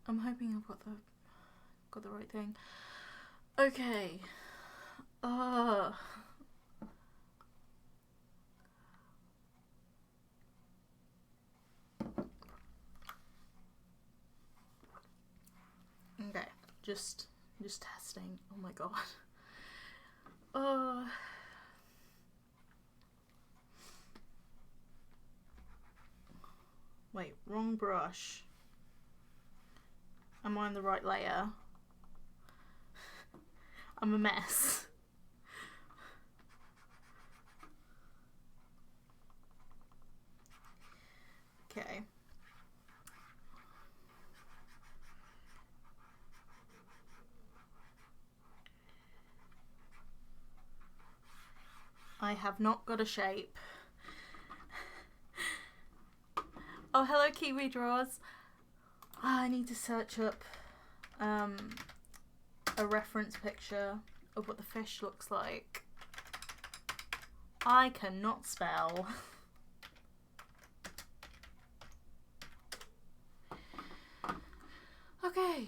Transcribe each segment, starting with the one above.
I'm hoping I've got the right thing. Okay. Okay, just testing. Oh my god. Wait, wrong brush. Am I on the right layer? I'm a mess. Okay. I have not got a shape. Oh, hello Kiwi Draws. I need to search up a reference picture of what the fish looks like. I cannot spell. Okay,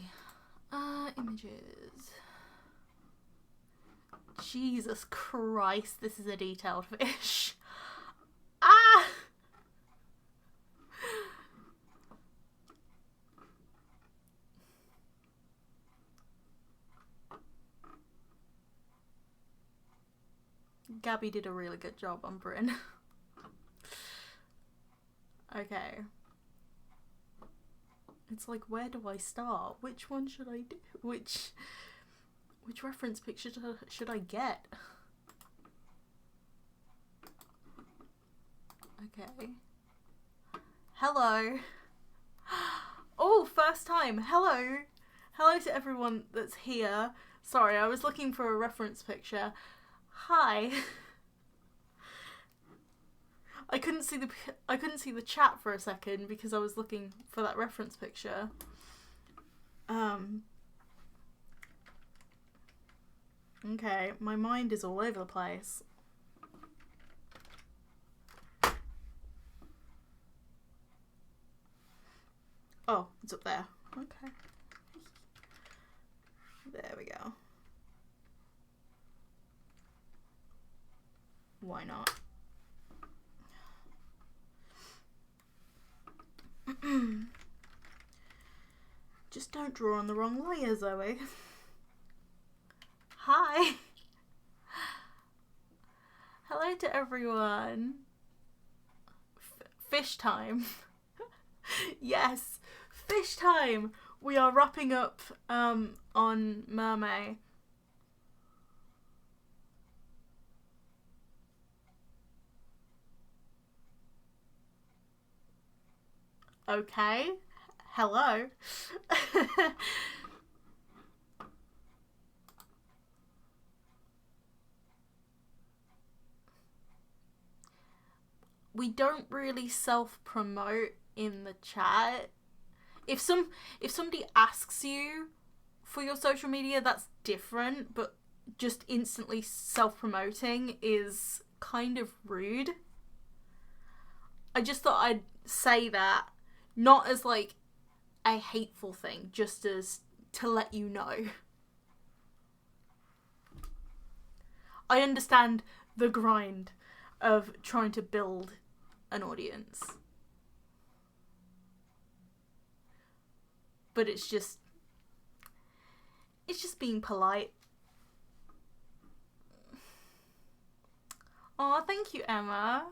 images. Jesus Christ, this is a detailed fish. Ah! Gabby did a really good job on Bryn. Okay. It's like, where do I start? Which one should I do? Which reference picture should I get? Okay. Hello. Oh, first time. Hello. Hello to everyone that's here. Sorry, I was looking for a reference picture. Hi. I couldn't see the chat for a second because I was looking for that reference picture. Okay, my mind is all over the place. Oh, it's up there. Okay. There we go. Why not? Just don't draw on the wrong layer, Zoe. Hi. Hello to everyone. Fish time. Yes, fish time. We are wrapping up on Mermay. Okay. Hello. We don't really self-promote in the chat. If somebody asks you for your social media, that's different, but just instantly self-promoting is kind of rude. I just thought I'd say that, not as like a hateful thing, just as to let you know. I understand the grind of trying to build an audience, but it's just being polite. Oh, thank you, Emma.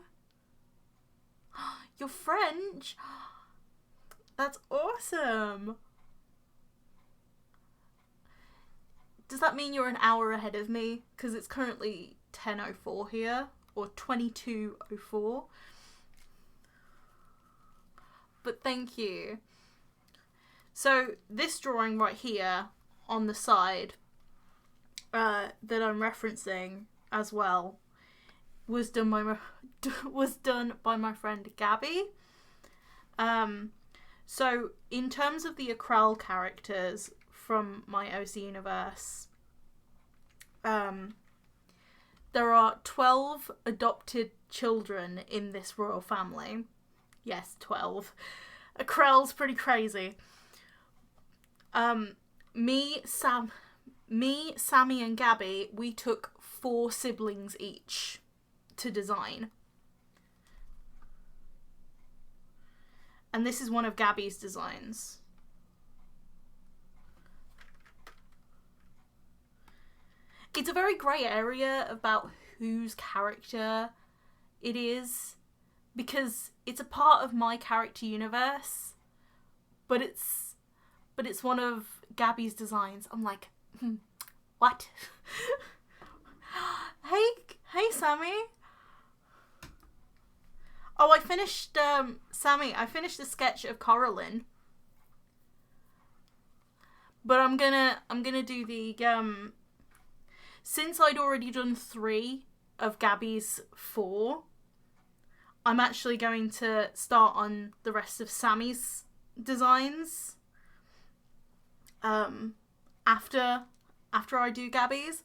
You're French? That's awesome. Does that mean you're an hour ahead of me? Because it's currently 10:04 here, or 22:04. But thank you. So this drawing right here on the side that I'm referencing as well was done by my friend Gabby. So in terms of the Acrel characters from my OC universe, there are 12 adopted children in this royal family. Yes, 12. Acrel's pretty crazy. Um, me, Sammy, and Gabby, we took 4 siblings each to design. And this is one of Gabby's designs. It's a very grey area about whose character it is, because it's a part of my character universe, but it's one of Gabby's designs. I'm like, what? Hey, Sammy. Oh, I finished, Sammy, I finished the sketch of Coraline. But I'm gonna do the, since I'd already done 3 of Gabby's 4, I'm actually going to start on the rest of Sammy's designs, after I do Gabby's.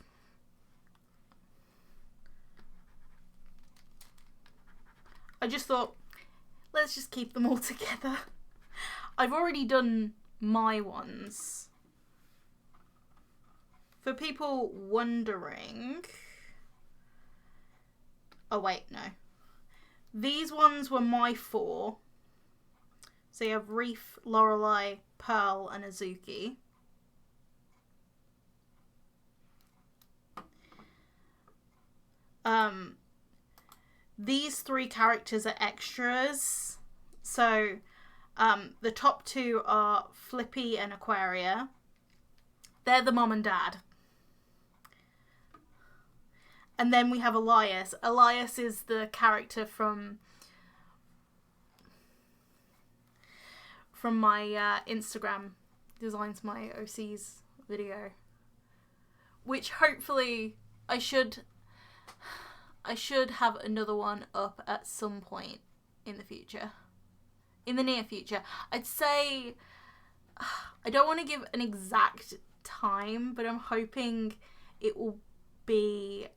I just thought, let's just keep them all together. I've already done my ones. For people wondering... Oh, wait, no. These ones were my 4. So you have Reef, Lorelei, Pearl, and Azuki. These 3 characters are extras. So, the top 2 are Flippy and Aquaria. They're the mom and dad. And then we have Elias. Elias is the character from my Instagram Designs My OCs video, which hopefully I should have another one up at some point in the future. In the near future. I'd say, I don't want to give an exact time, but I'm hoping it will be,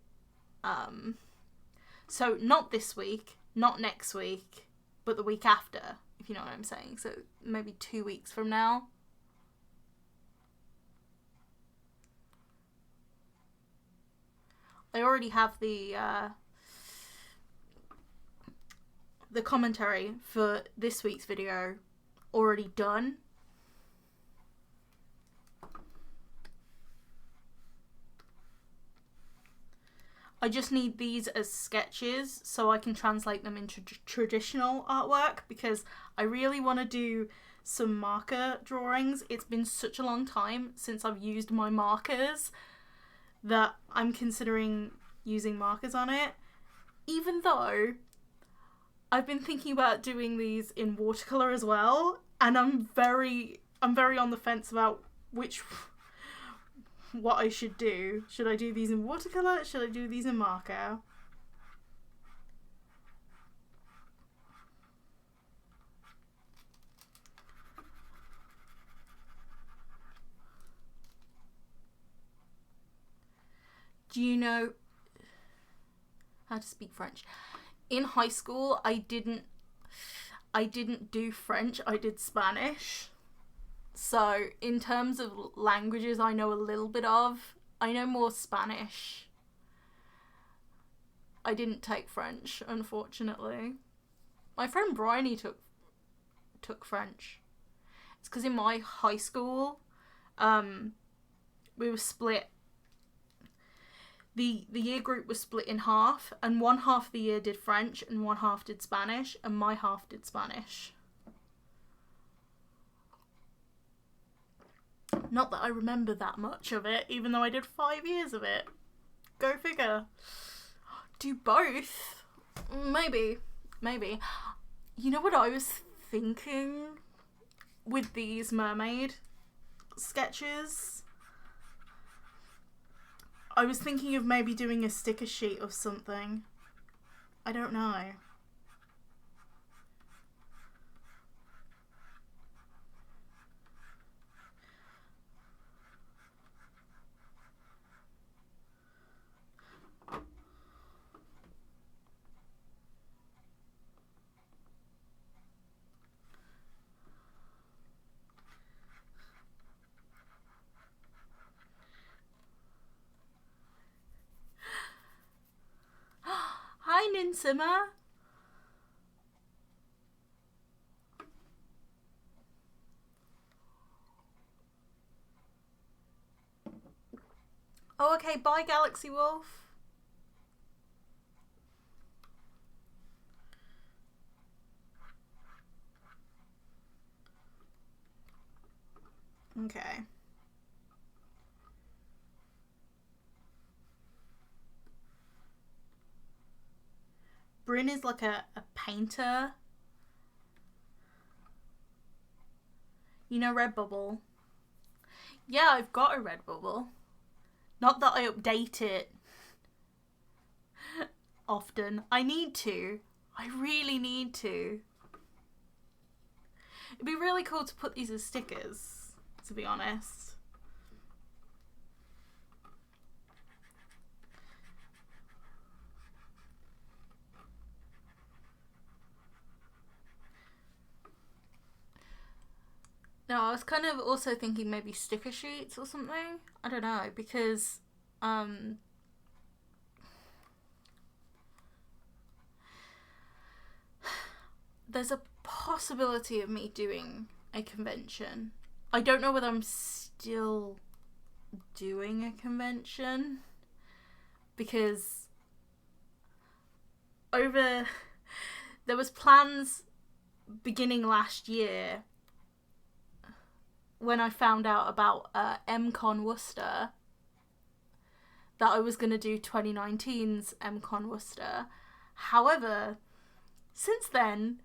so not this week, not next week, but the week after, if you know what I'm saying. So maybe 2 weeks from now. I already have the commentary for this week's video already done. I just need these as sketches so I can translate them into traditional artwork, because I really want to do some marker drawings. It's been such a long time since I've used my markers that I'm considering using markers on it, even though I've been thinking about doing these in watercolor as well, and I'm very on the fence about what I should do. Should I do these in watercolor? Should I do these in marker? Do you know how to speak French? In high school, I didn't do French, I did Spanish. So, in terms of languages I know a little bit of, I know more Spanish. I didn't take French, unfortunately. My friend Bryony took French. It's because in my high school, we were split. The year group was split in half, and one half of the year did French and one half did Spanish, and my half did Spanish. Not that I remember that much of it, even though I did 5 years of it. Go figure. Do both? Maybe. You know what I was thinking with these mermaid sketches? I was thinking of maybe doing a sticker sheet of something. I don't know. simmer. Oh, okay, bye, Galaxy Wolf. Okay. Bryn is like a painter. You know Redbubble? Yeah, I've got a Redbubble. Not that I update it often. I need to. I really need to. It'd be really cool to put these as stickers, to be honest. No, I was kind of also thinking maybe sticker sheets or something. I don't know, because there's a possibility of me doing a convention. I don't know whether I'm still doing a convention, because there was plans beginning last year when I found out about MCon Worcester that I was going to do 2019's MCon Worcester. However, since then,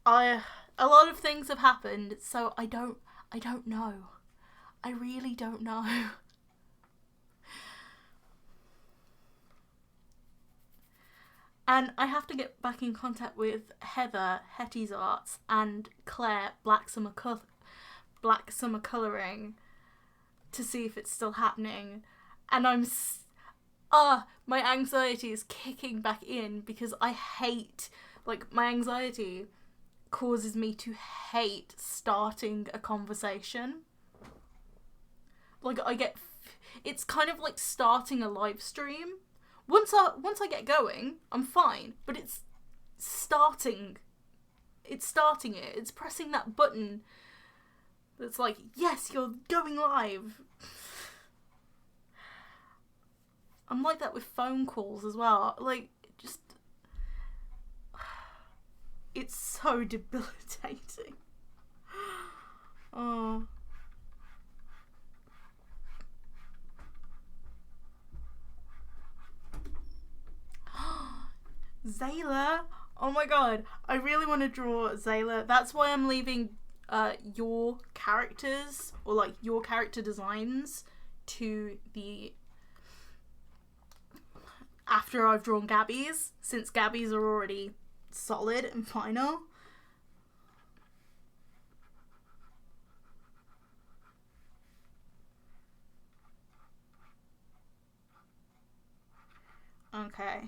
a lot of things have happened, so I don't know. I really don't know. And I have to get back in contact with Heather, Hetty's Arts, and Claire, Black Summer Colouring, to see if it's still happening. And my anxiety is kicking back in, because I hate, like, my anxiety causes me to hate starting a conversation. Like, it's kind of like starting a live stream. Once I get going, I'm fine, but it's starting it. It's pressing that button that's like, yes, you're going live. I'm like that with phone calls as well. Like, just, it's so debilitating. Oh. Zayla. Oh my god. I really want to draw Zayla. That's why I'm leaving your characters, or like your character designs, to the after I've drawn Gabby's, since Gabby's are already solid and final. Okay.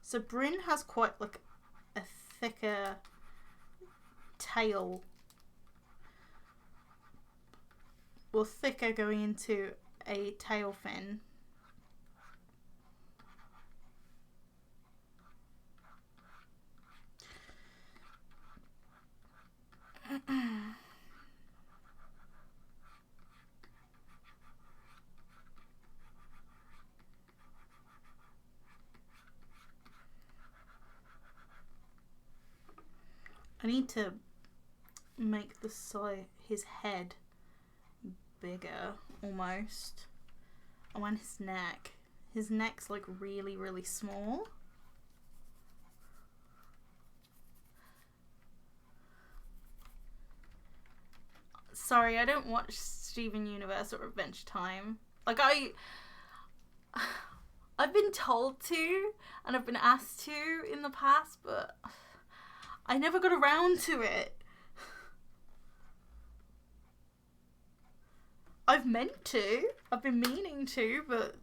So Bryn has quite like a thicker tail. Well, thicker going into a tail fin. I need to make his head bigger, almost. Oh, and his neck. His neck's like really, really small. Sorry, I don't watch Steven Universe or Adventure Time. Like, I've been told to, and I've been asked to in the past, but I never got around to it. I've meant to. I've been meaning to, but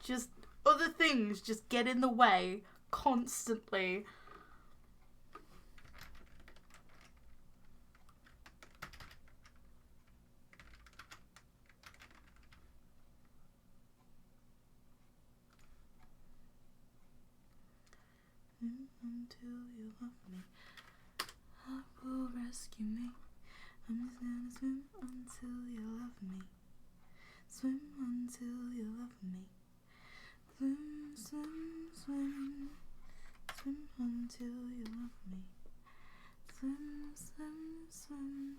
just other things just get in the way constantly. until you love me. Heart will rescue me. I'm just gonna swim until you love me. Swim until you love me. Swim, swim, swim. Swim until you love me. Swim, swim, swim.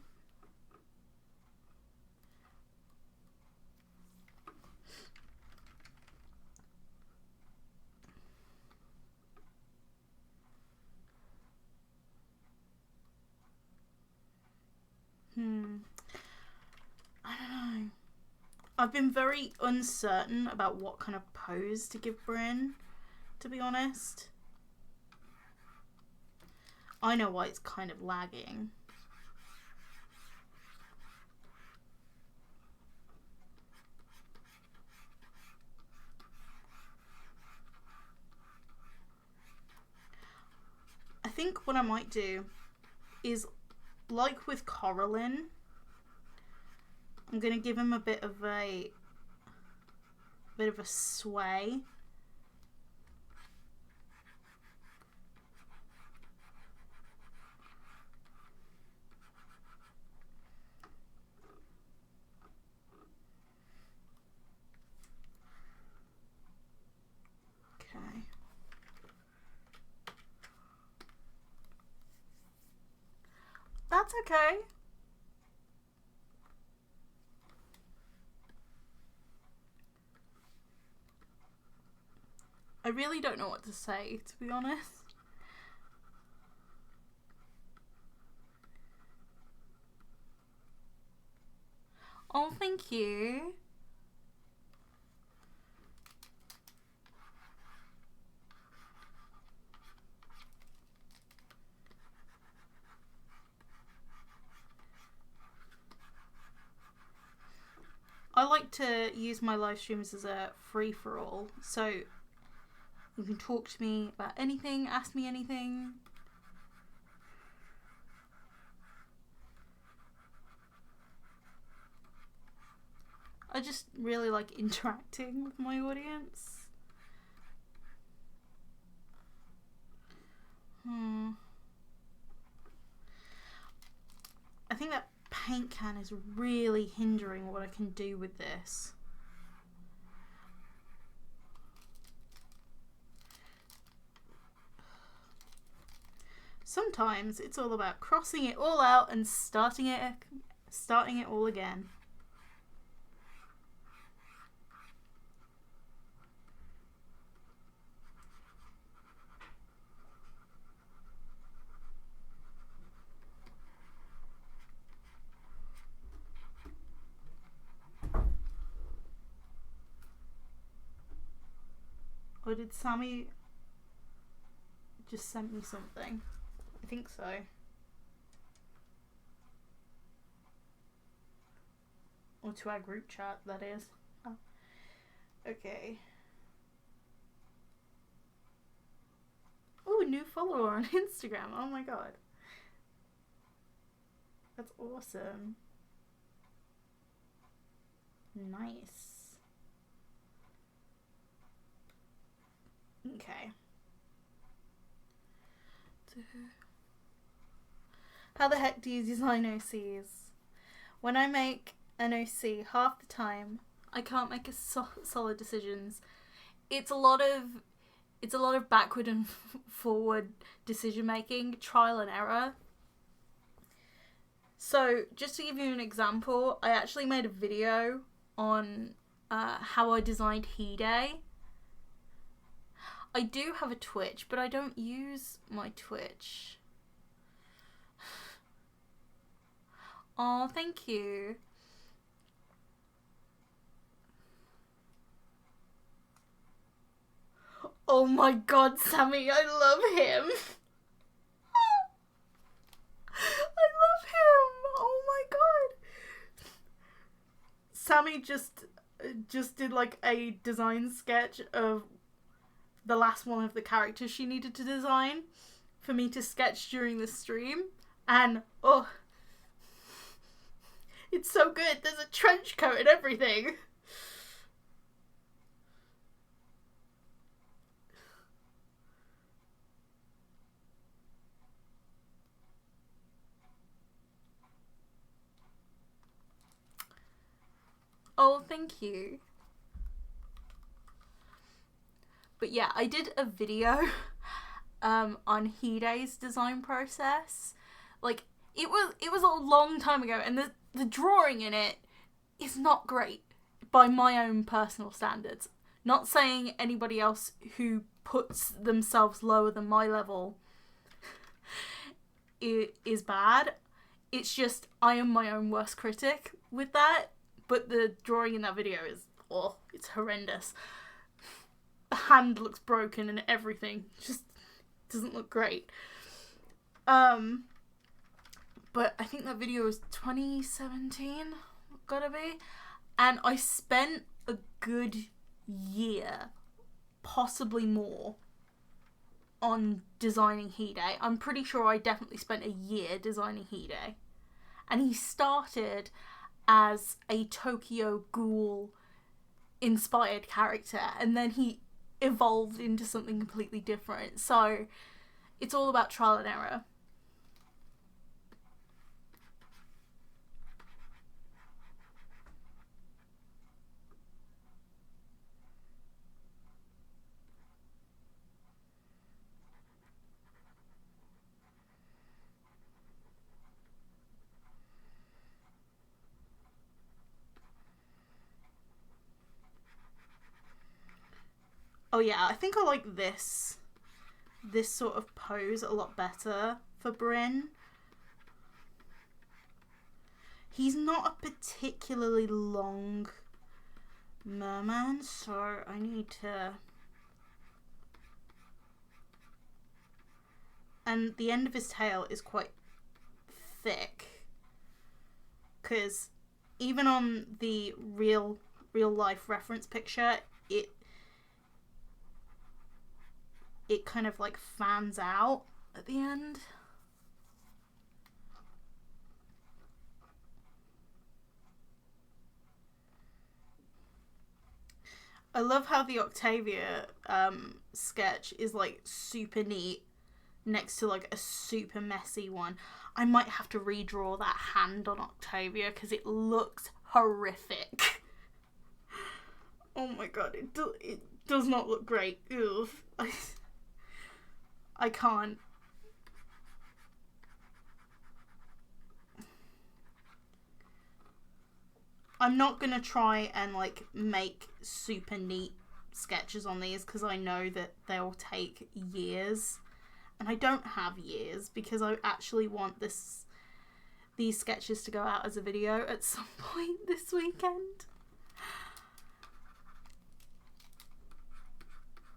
I don't know. I've been very uncertain about what kind of pose to give Bryn, to be honest. I know why it's kind of lagging. I think what I might do is, like with Coraline, I'm gonna give him a bit of a sway. Okay. That's okay. I really don't know what to say, to be honest. Oh, thank you. I like to use my live streams as a free-for-all, so you can talk to me about anything, ask me anything. I just really like interacting with my audience. I think that paint can is really hindering what I can do with this. Sometimes it's all about crossing it all out and starting it all again. Or did Sammy just send me something? I think so. Or to our group chat, that is. Oh. Okay. Oh, new follower on Instagram. Oh my god. That's awesome. Nice. Okay. How the heck do you design OCs? When I make an OC, half the time I can't make a solid decisions. It's a lot of backward and forward decision making, trial and error. So just to give you an example, I actually made a video on how I designed He Day. I do have a Twitch, but I don't use my Twitch. Oh, thank you. Oh my god, Sammy, I love him. I love him. Oh my god. Sammy just did like a design sketch of the last one of the characters she needed to design for me to sketch during the stream, and oh, it's so good. There's a trench coat and everything. thank you. But yeah, I did a video on Hide's design process. Like, it was a long time ago, and the drawing in it is not great by my own personal standards. Not saying anybody else who puts themselves lower than my level is bad. It's just I am my own worst critic with that. But the drawing in that video is, oh, it's horrendous. The hand looks broken and everything. Just doesn't look great. But I think that video was 2017, gotta be. And I spent a good year, possibly more, on designing Hide. I'm pretty sure I definitely spent a year designing Hide. And he started as a Tokyo Ghoul inspired character, and then he evolved into something completely different. So it's all about trial and error. Oh yeah, I think I like this sort of pose a lot better for Bryn. He's not a particularly long merman, so I need to... And the end of his tail is quite thick, because even on the real life reference picture, it kind of like fans out at the end. I love how the Octavia sketch is like super neat next to like a super messy one. I might have to redraw that hand on Octavia because it looks horrific. Oh my god, it does not look great. Ew. I can't. I'm not gonna try and like make super neat sketches on these because I know that they'll take years, and I don't have years because I actually want these sketches to go out as a video at some point this weekend.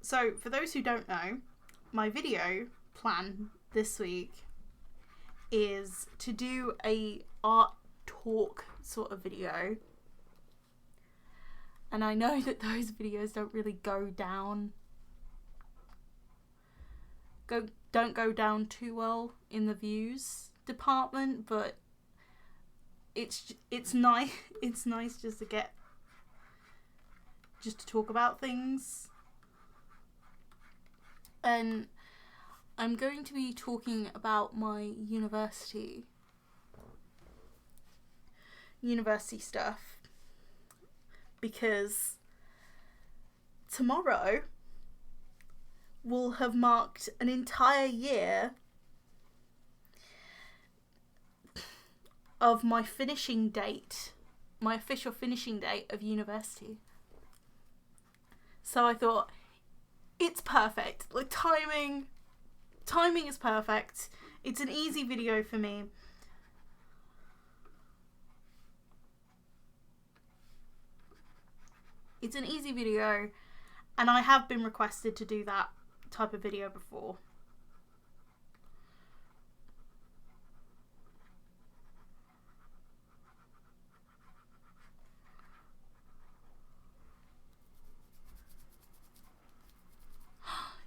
So for those who don't know, my video plan this week is to do a art talk sort of video. And I know that those videos don't really go down too well in the views department, but it's nice just to talk about things. And I'm going to be talking about my university stuff, because tomorrow will have marked an entire year of my finishing date, my official finishing date of university. So I thought, it's perfect. Like, timing is perfect. It's an easy video for me. It's an easy video, and I have been requested to do that type of video before.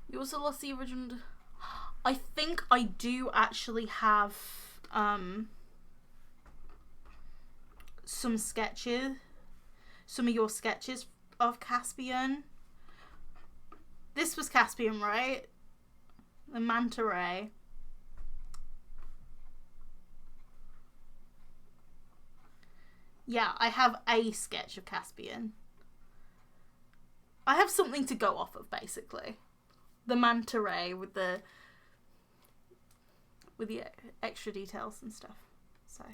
You also lost the original... I think I do actually have some sketches, some of your sketches of Caspian. This was Caspian, right? The manta ray. Yeah, I have a sketch of Caspian. I have something to go off of, basically. The manta ray with the extra details and stuff. So,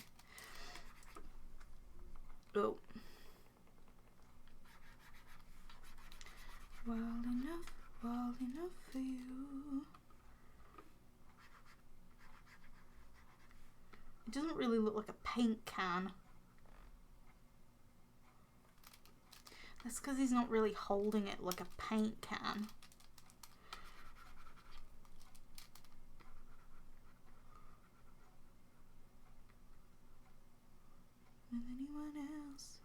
oh, well enough for you. It doesn't really look like a paint can. That's because he's not really holding it like a paint can. With anyone else,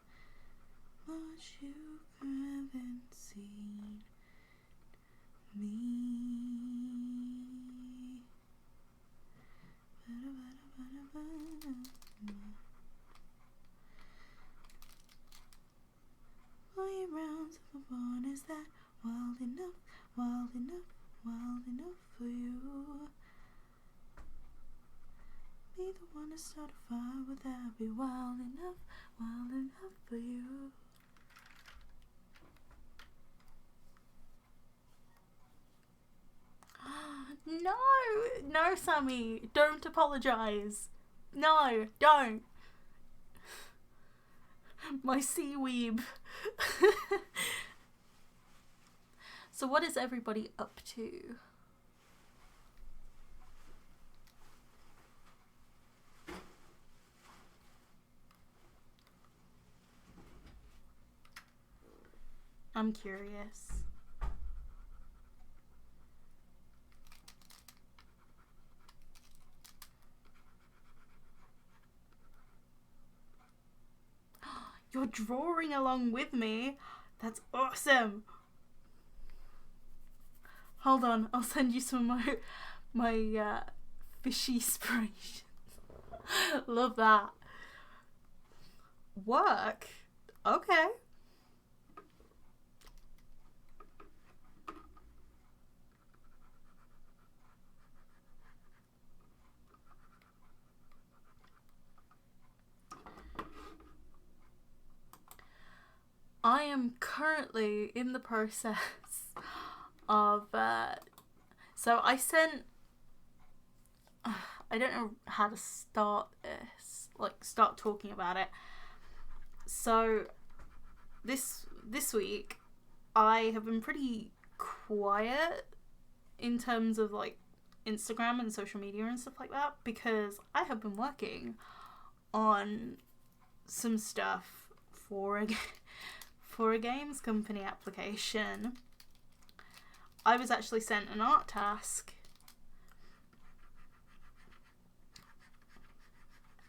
but you haven't seen me. All your rounds of fun, is that wild enough for you? Be the one to start a fire, would that be wild enough for you? No, Sammy, don't apologise. No, don't. My seaweeb. So what is everybody up to? I'm curious. You're drawing along with me. That's awesome. Hold on, I'll send you some of my fishy inspirations. Love that. Work? Okay. I am currently in the process of so I sent I don't know how to start this, like start talking about it. So this week I have been pretty quiet in terms of like Instagram and social media and stuff like that, because I have been working on some stuff for a games company application. I was actually sent an art task,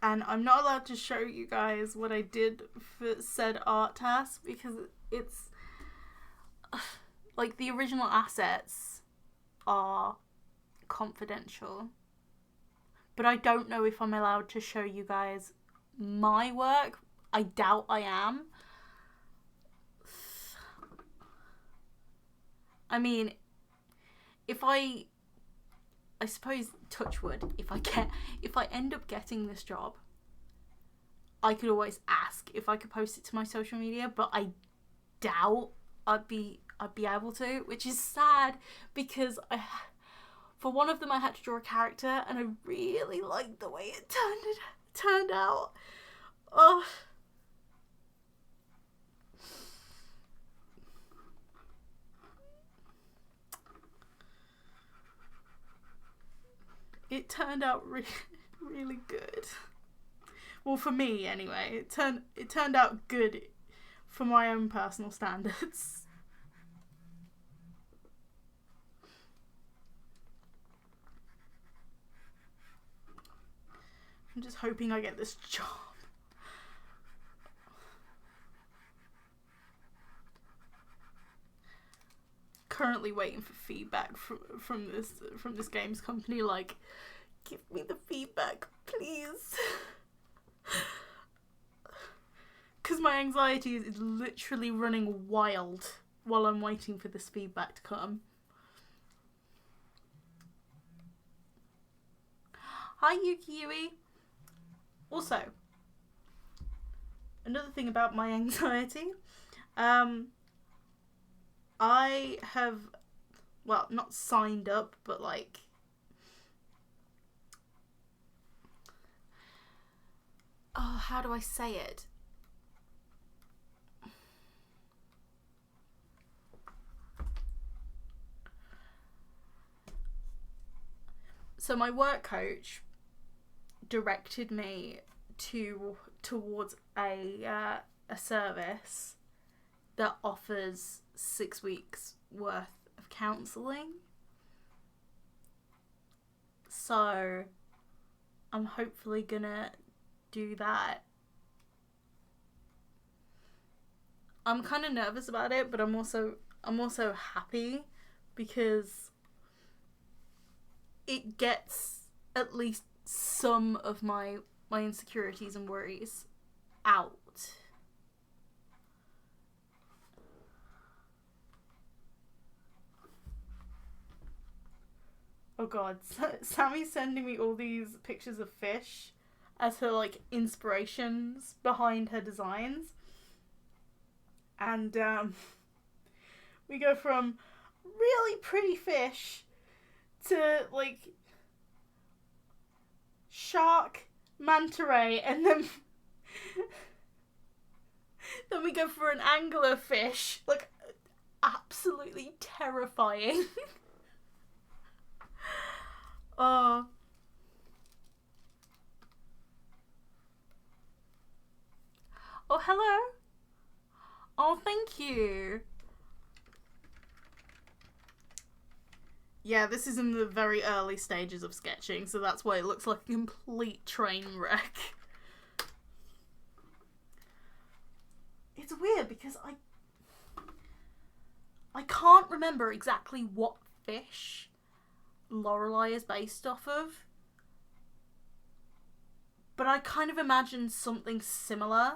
and I'm not allowed to show you guys what I did for said art task because it's like the original assets are confidential, but I don't know if I'm allowed to show you guys my work. I doubt I am. I mean, if I suppose, touch wood, if I end up getting this job, I could always ask if I could post it to my social media, but I doubt I'd be able to, which is sad because for one of them I had to draw a character and I really liked the way it turned out. Oh. It turned out really good. Well, for me anyway. It turned out good for my own personal standards. I'm just hoping I get this job. Currently waiting for feedback from this games company. Like, give me the feedback, please. Because my anxiety is literally running wild while I'm waiting for this feedback to come. Hi, Yuki Yui. Also, another thing about my anxiety. I have, well, not signed up, but like, oh, how do I say it? So my work coach directed me towards a service that offers 6 weeks worth of counselling. So I'm hopefully gonna do that. I'm kind of nervous about it, but I'm also happy because it gets at least some of my insecurities and worries out. Oh god, Sammy's sending me all these pictures of fish as her like inspirations behind her designs. And we go from really pretty fish to like shark, manta ray, and then then we go for an anglerfish. Like, absolutely terrifying. Oh. Oh, hello. Oh, thank you. Yeah, this is in the very early stages of sketching, so that's why it looks like a complete train wreck. It's weird because I can't remember exactly what fish Lorelei is based off of, but I kind of imagine something similar.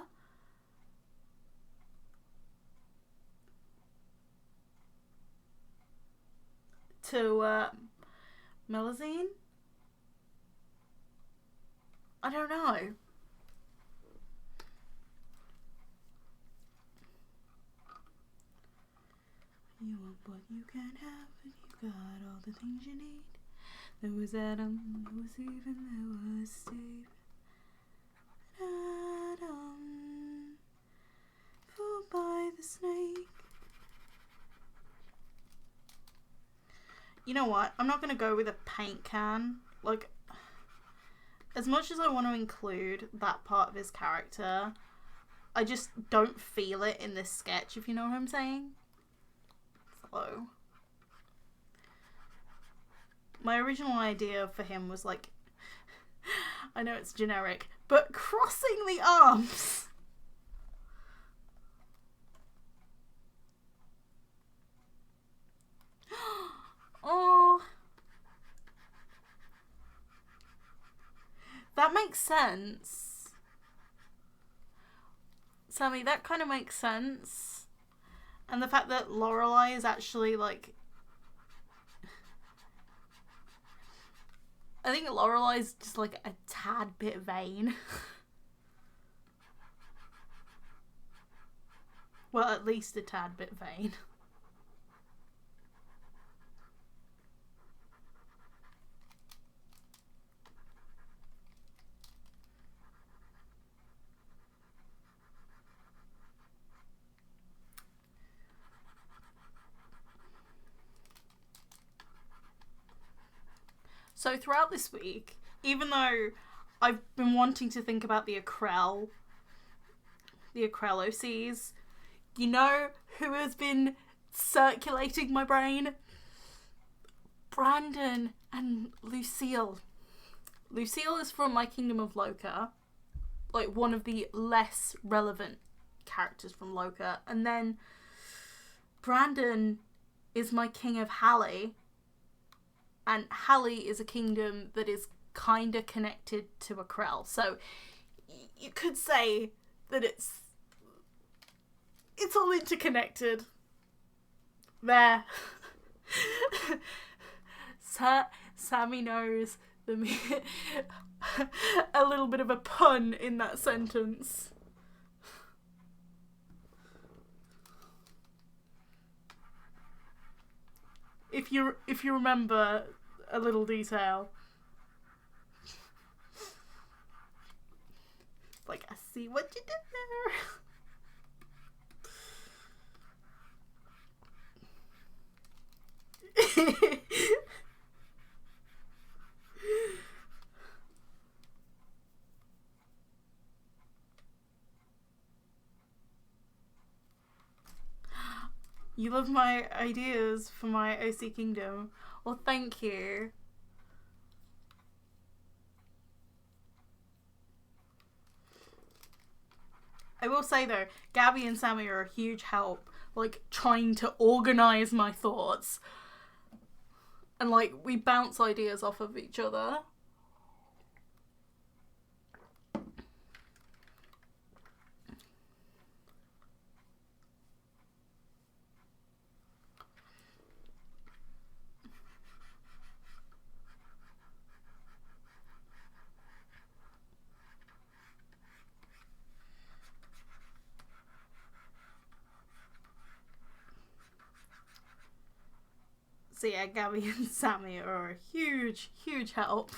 To Melazine? I don't know. You want what you can have, and you got all the things you need. There was Adam, there was Eve, and there was Steve. Adam, fooled by the snake. You know what? I'm not going to go with a paint can. Like, as much as I want to include that part of his character, I just don't feel it in this sketch, if you know what I'm saying. So, my original idea for him was like, I know it's generic, but crossing the arms. Oh, that makes sense. Sammy, that kind of makes sense. And the fact that Lorelei is actually like, I think Lorelei's just like a tad bit vain. Well, at least a tad bit vain. So throughout this week, even though I've been wanting to think about the Akrell OCs, you know who has been circulating my brain? Brandon and Lucille. Lucille is from My Kingdom of Loca, like one of the less relevant characters from Loca, and then Brandon is my King of Hallie. And Hallie is a kingdom that is kind of connected to Akrell. So you could say that it's all interconnected. There. Sammy knows a little bit of a pun in that sentence. if you remember a little detail. Like, I see what you did there. You love my ideas for my OC Kingdom. Well, thank you. I will say though, Gabby and Sammy are a huge help, like trying to organise my thoughts. And like, we bounce ideas off of each other. So yeah, Gabby and Sammy are a huge, huge help.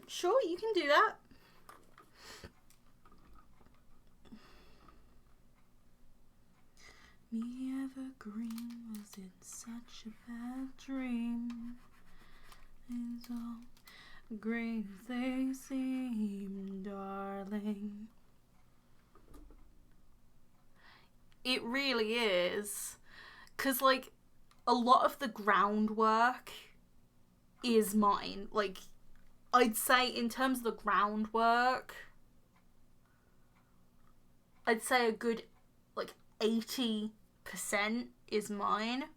Sure, you can do that. Me evergreen was in such a bad dream. It's all green as they seem, darling. It really is. 'Cause like, a lot of the groundwork is mine. Like, I'd say in terms of the groundwork, I'd say a good like 80% is mine.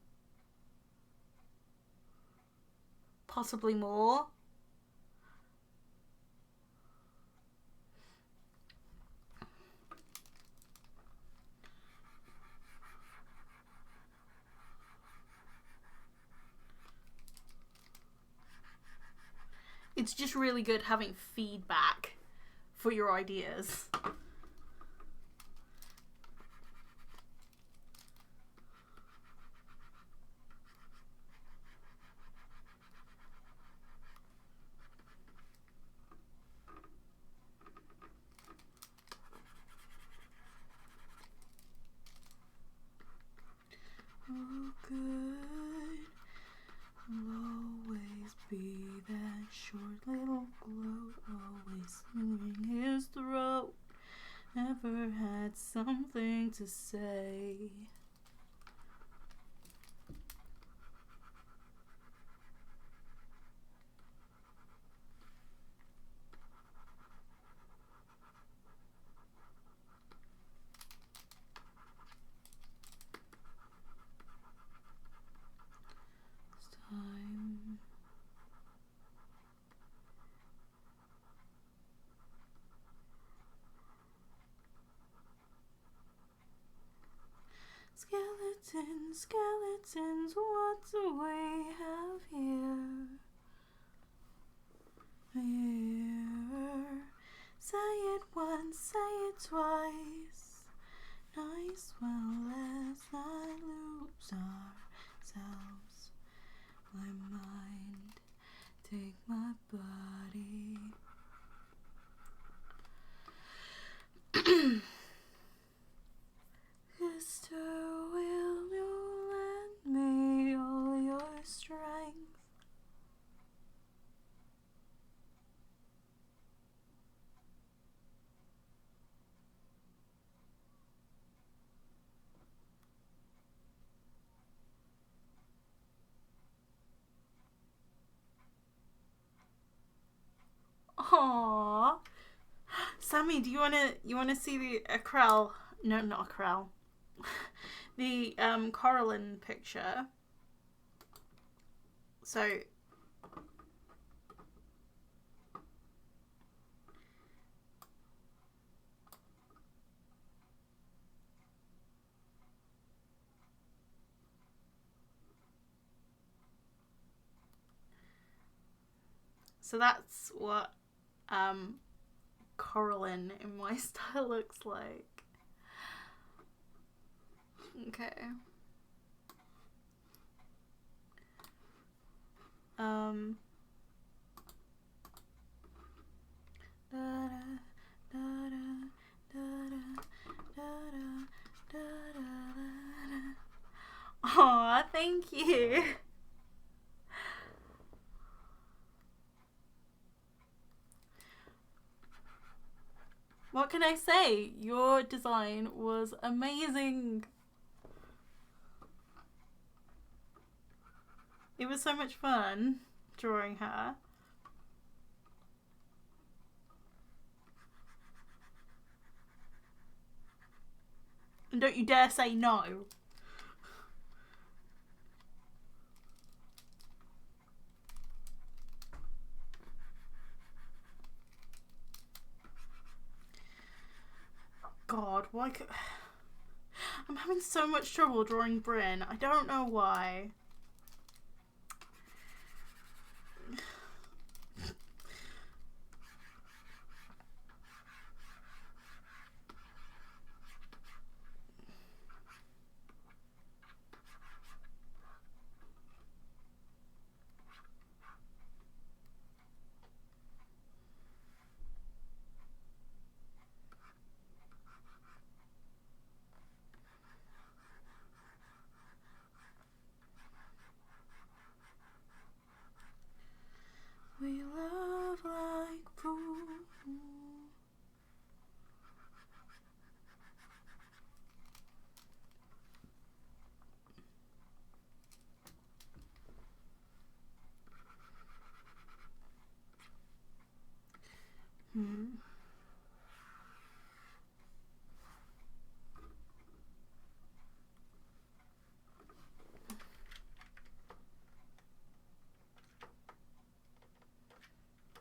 Possibly more. It's just really good having feedback for your ideas. Oh, good will always be that short little gloat, always clearing his throat. Never had something to say. It's time. Skeletons, skeletons, what do we have here? Here. Say it once, say it twice. Nice, well, let's not lose ourselves. My mind, take my body. Sister, will you lend me all your strength? Aww. Sammy, do you wanna see the Akrel No, not a Corel. The Coraline picture. So that's what Coraline in my style looks like. Okay. Aw, thank you. What can I say? Your design was amazing. It was so much fun drawing her. And don't you dare say no. God, why I'm having so much trouble drawing Bryn. I don't know why. We love like fools.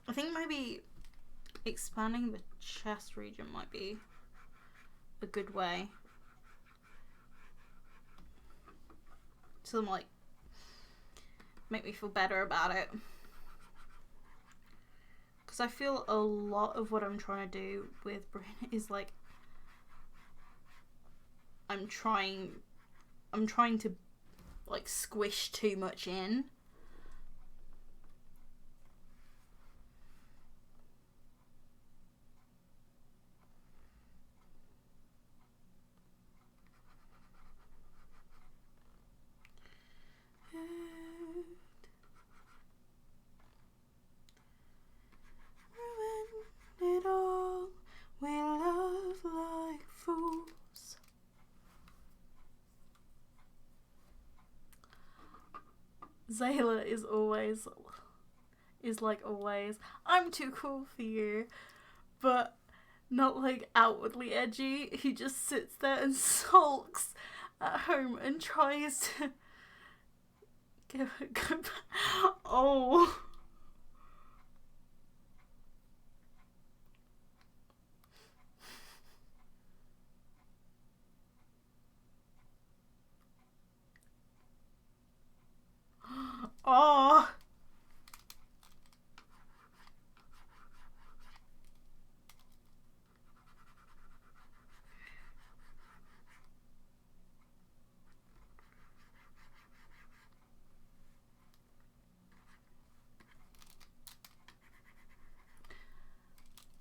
I think maybe expanding the chest region might be a good way to like make me feel better about it. Because I feel a lot of what I'm trying to do with Bryn is like I'm trying to like squish too much in. Ruin it all. We love like fools. Zayla is like always, I'm too cool for you, but not like outwardly edgy. He just sits there and sulks at home and tries to go back. Oh. Oh.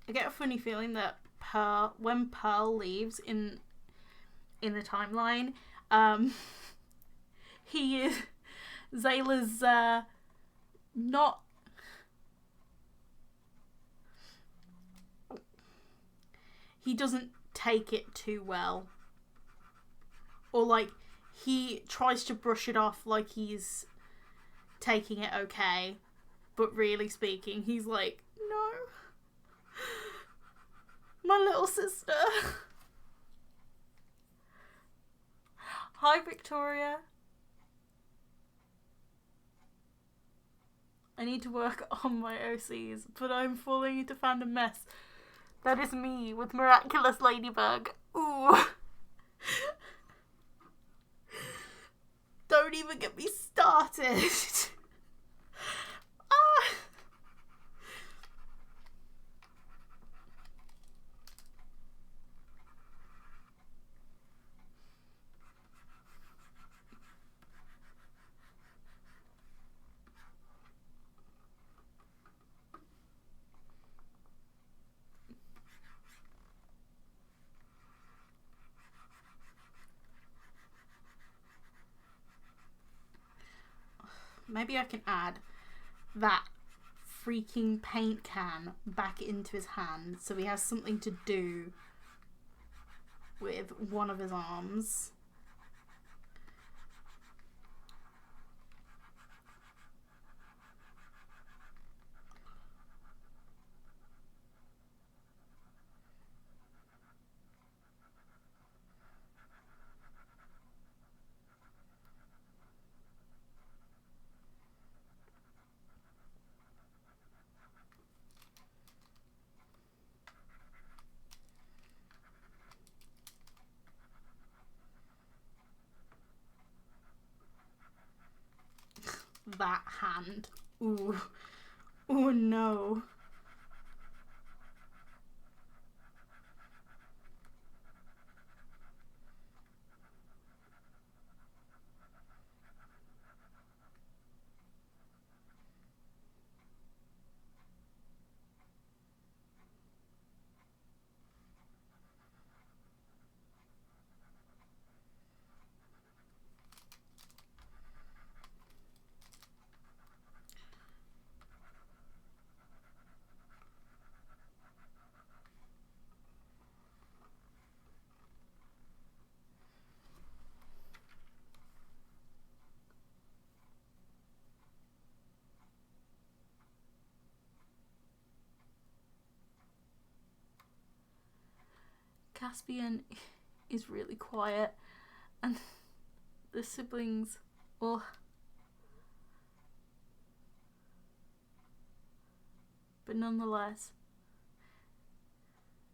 I get a funny feeling that when Pearl leaves in the timeline, he is Zayla's not. He doesn't take it too well, or like he tries to brush it off like he's taking it okay, but really speaking, he's like, no, my little sister. Hi, Victoria. I need to work on my OCs, but I'm falling into fandom mess. That is me with Miraculous Ladybug. Ooh. Don't even get me started. Ah. Maybe I can add that freaking paint can back into his hand so he has something to do with one of his arms. That hand. Ooh. Oh no. Caspian is really quiet, and the siblings, well, but nonetheless,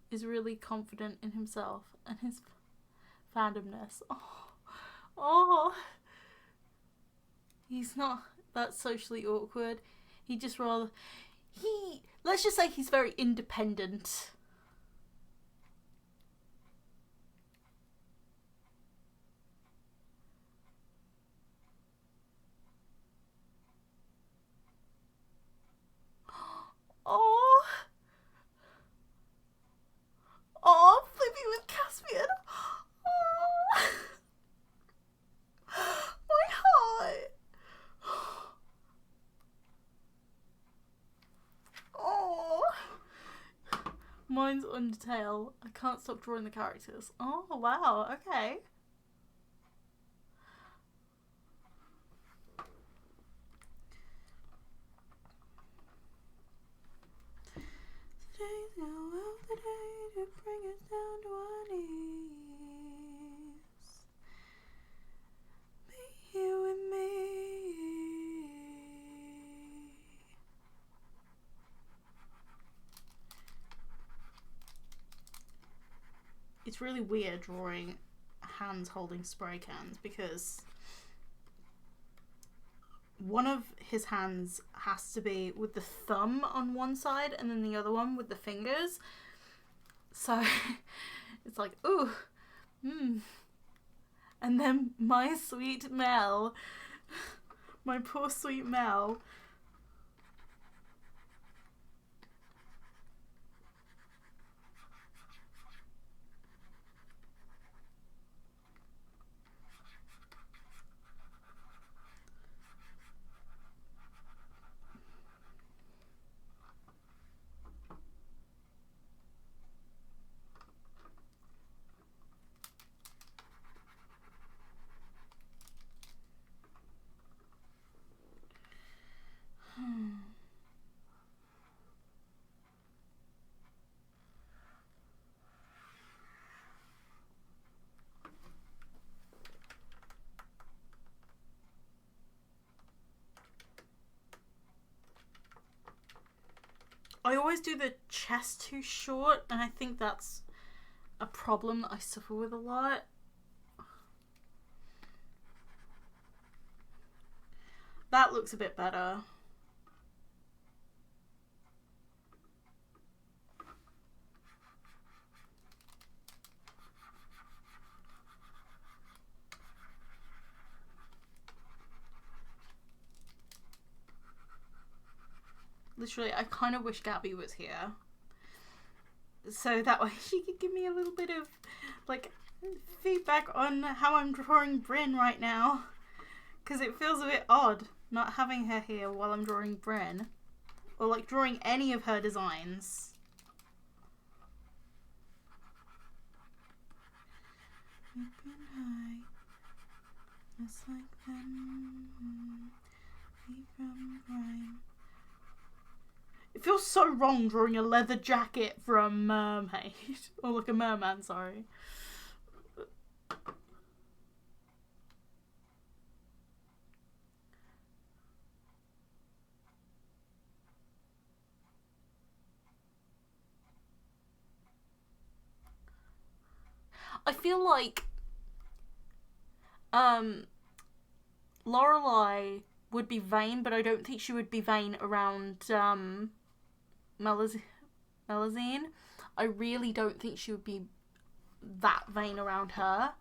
is really confident in himself and his fandomness. Oh, he's not that socially awkward. He just rather, let's just say he's very independent. Oh, Flippy with Caspian. Oh, my heart. Oh, mine's Undertale. I can't stop drawing the characters. Oh, wow, okay. Today's no the day to bring us down to our knees. Be here with me. It's really weird drawing hands holding spray cans because one of his hands has to be with the thumb on one side and then the other one with the fingers. So it's like, ooh, And then my sweet Mel, my poor sweet Mel. I always do the chest too short, and I think that's a problem that I suffer with a lot. That looks a bit better. Literally, I kind of wish Gabby was here. So that way she could give me a little bit of, like, feedback on how I'm drawing Bryn right now. Because it feels a bit odd not having her here while I'm drawing Bryn. Or, like, drawing any of her designs. High, just like them, from grime. It feels so wrong drawing a leather jacket from Mermaid. Or like a merman, sorry. I feel like Lorelai would be vain, but I don't think she would be vain around Melusine. I really don't think she would be that vain around her.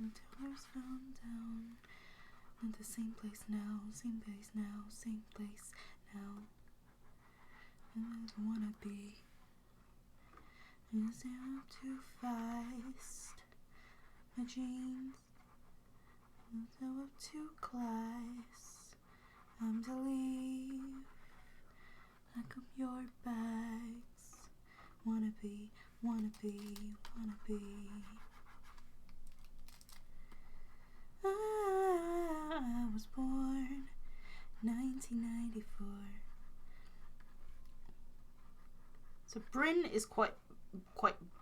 The towers found down in the same place now, same place now, same place now. And I don't wanna be. Is it too fast? My jeans, is it too class? I'm to leave. Pack up your bags. Wanna be, wanna be, wanna be. I was born 1994. So Bryn is quite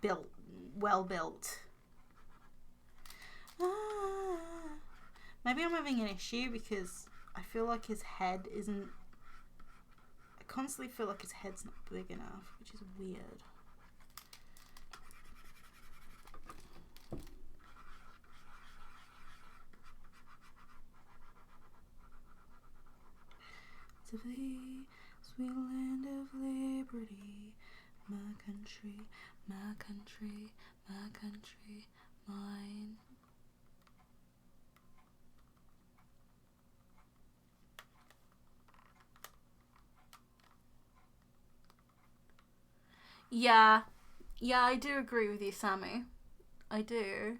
built, well built. Maybe I'm having an issue because I feel like his head isn't. I constantly feel like his head's not big enough, which is weird. To the sweet land of liberty, my country, my country, my country, mine. Yeah, I do agree with you, Sammy. I do.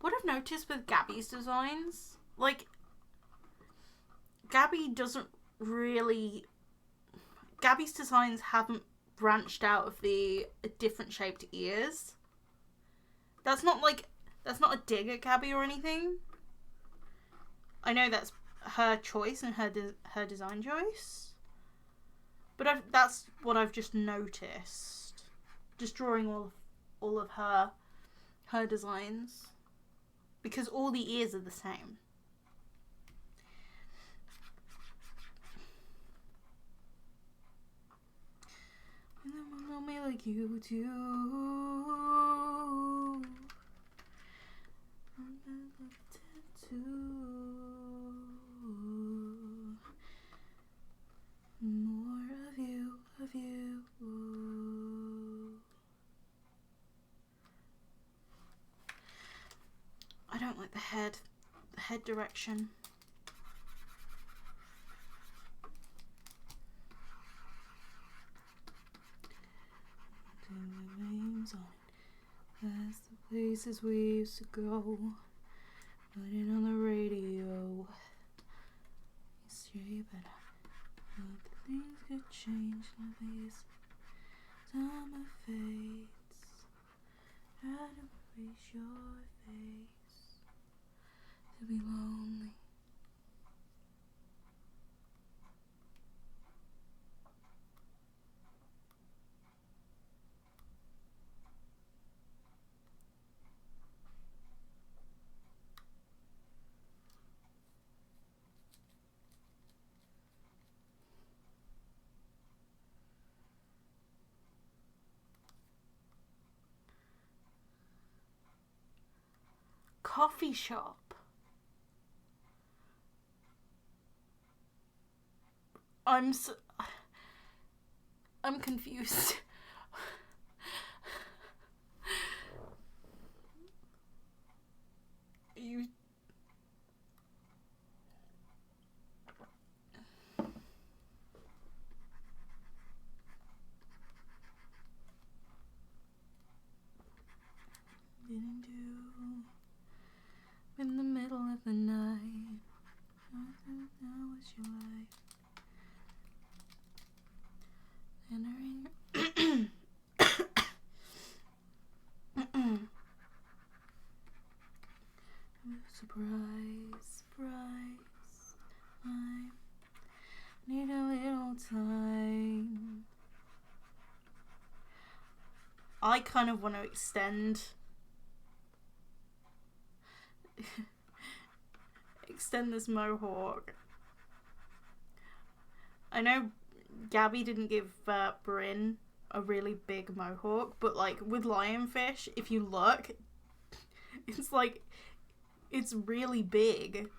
What I've noticed with Gabby's designs, like, Gabby's designs haven't branched out of the different shaped ears. That's not a dig at Gabby or anything. I know that's her choice and her design choice. But that's what I've just noticed. Just drawing all of her designs. Because all the ears are the same. And then will love me like you do. More of you, of you. I don't like the head direction. The names on it. That's the Places we used to go, putting on the radio. History, but things could change like these. Summer fades, try to erase your face, to be lonely. Coffee shop. I'm confused. You didn't do in the middle of the night. That was your life. Entering. Surprise, surprise. I need a little time. I kind of want to extend this mohawk. I know Gabby didn't give Bryn a really big mohawk, but like with Lionfish, if you look, it's like, it's really big.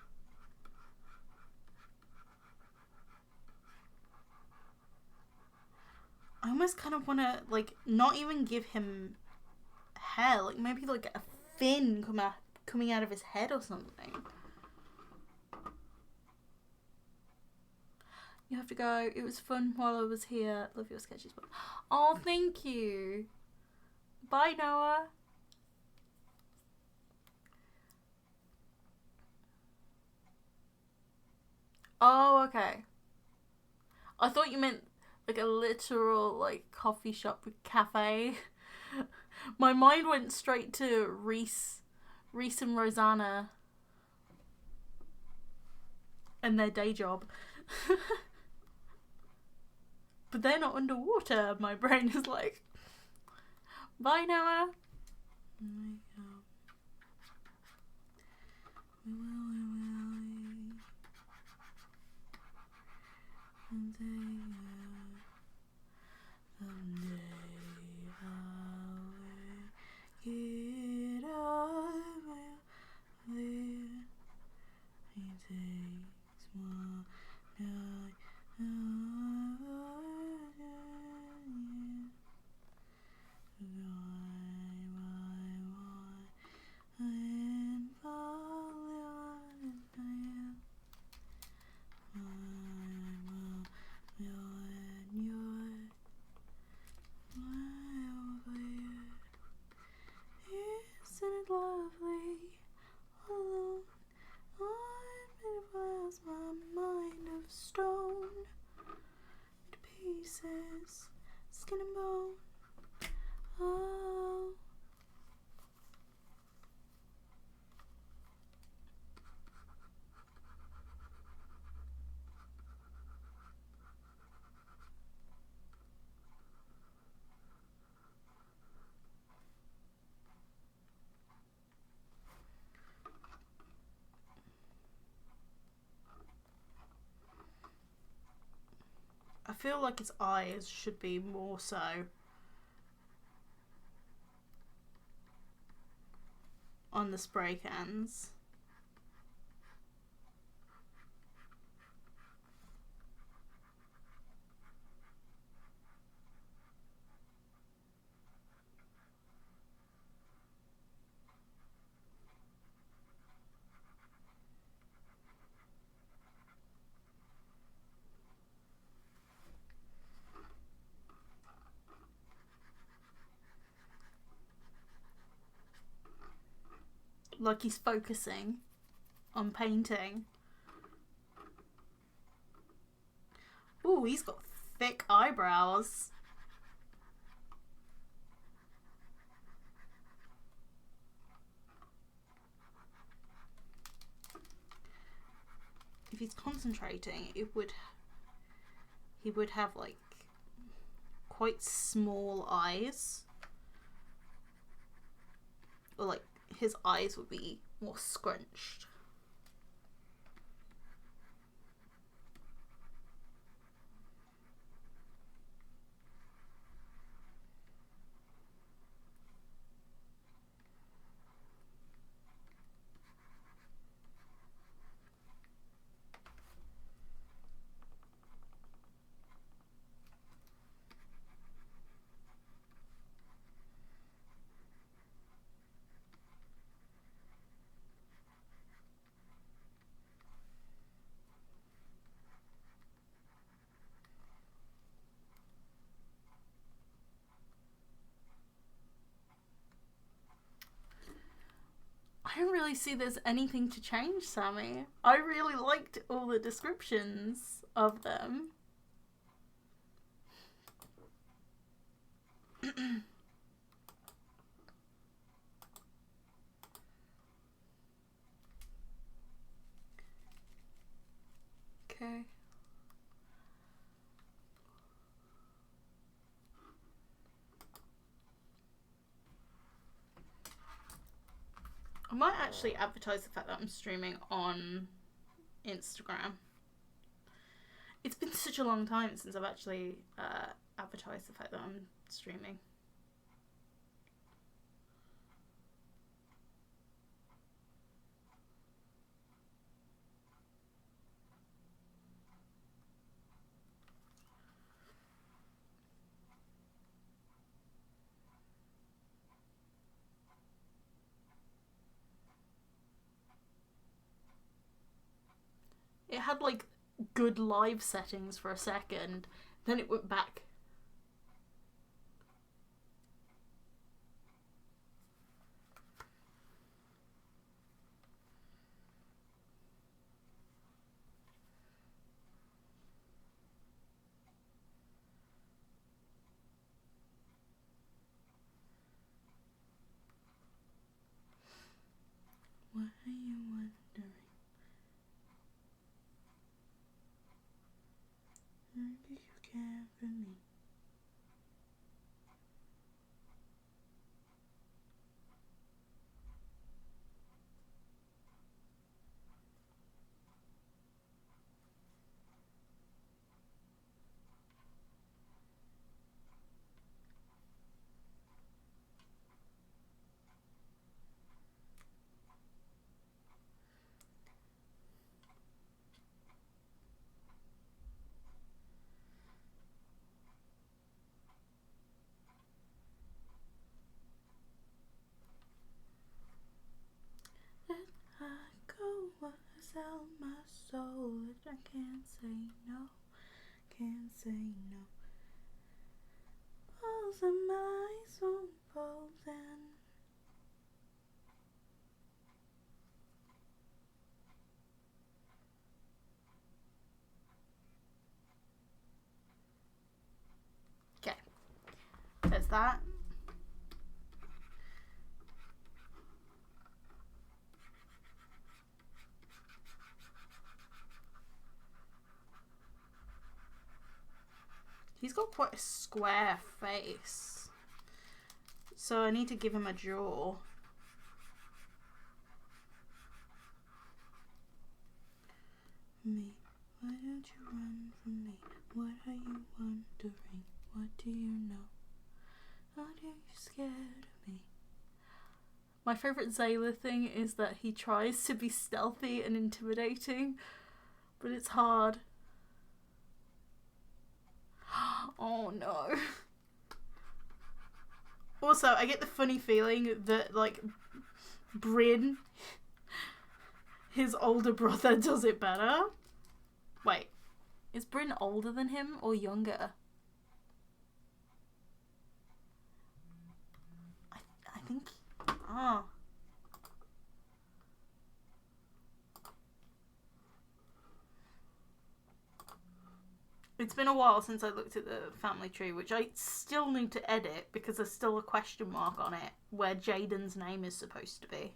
I almost kind of want to like not even give him hair, like maybe like a fin coming out of his head or something. You have to go. It was fun while I was here. Love your sketches. Oh, thank you. Bye, Noah. Oh, okay. I thought you meant like a literal like coffee shop cafe. My mind went straight to Reese and Rosanna and their day job. But they're not underwater. My brain is like, bye, Noah. Skin and bone. Oh. I feel like its eyes should be more so on the spray cans. Like he's focusing on painting. Ooh, he's got thick eyebrows. If he's concentrating, he would have like quite small eyes. Or like his eyes would be more scrunched. I don't really see there's anything to change, Sammy. I really liked all the descriptions of them. Okay. I might actually advertise the fact that I'm streaming on Instagram. It's been such a long time since I've actually advertised the fact that I'm streaming. It had like good live settings for a second, then it went back. What are you wondering? Do you care for me? Sell my soul, I can't say no, can't say no. Balls in my soul, balls in. Okay, there's that. He's got quite a square face, so I need to give him a jaw. Me, why don't you run from me? What are you wondering? What do you know? Are you scared of me? My favourite Zayla thing is that he tries to be stealthy and intimidating, but it's hard. Oh no. Also, I get the funny feeling that, like, Bryn, his older brother, does it better. Wait, is Bryn older than him or younger? I think... Ah. It's been a while since I looked at the family tree, which I still need to edit because there's still a question mark on it where Jaden's name is supposed to be.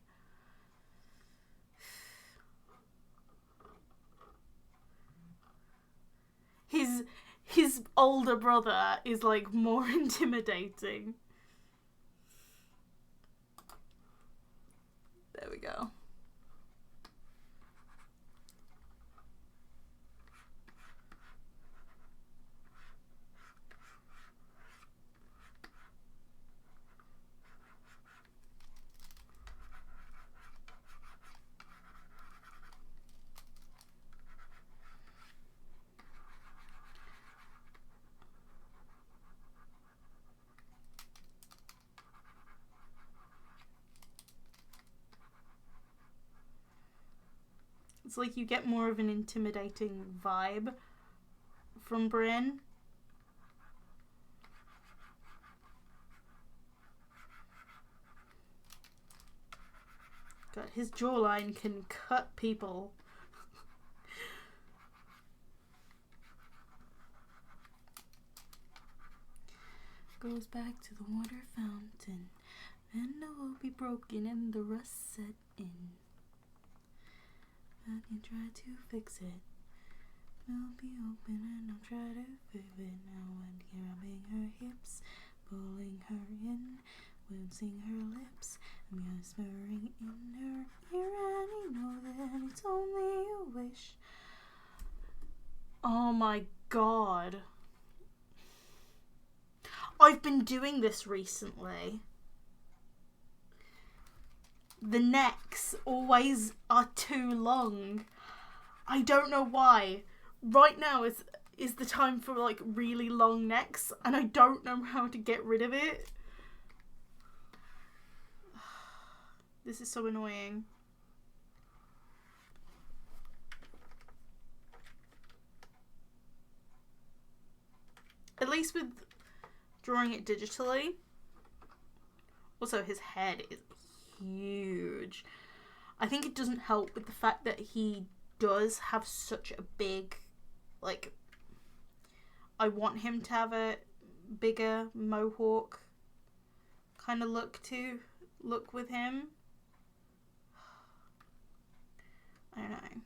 His older brother is like more intimidating. There we go. It's like you get more of an intimidating vibe from Bryn. God, his jawline can cut people. Goes back to the water fountain, and it will be broken and the rust set in. I can try to fix it. I'll be open and I'll try to fix it now. And grabbing her hips, pulling her in, wincing her lips, and whispering in her ear. And you know that it's only a wish. Oh my god. I've been doing this recently. The necks always are too long. I don't know why. Right now is the time for like really long necks, and I don't know how to get rid of it. This is so annoying. At least with drawing it digitally. Also, his head is huge. I think it doesn't help with the fact that he does have such a big, like, I want him to have a bigger mohawk kind of look with him. I don't know.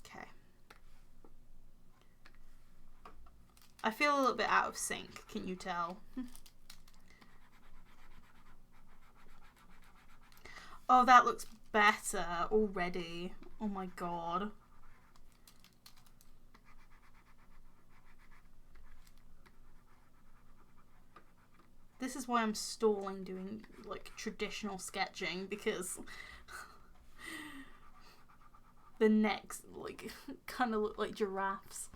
Okay. I feel a little bit out of sync, can you tell? Oh, that looks better already. Oh my god. This is why I'm stalling doing like traditional sketching, because the necks like kind of look like giraffes.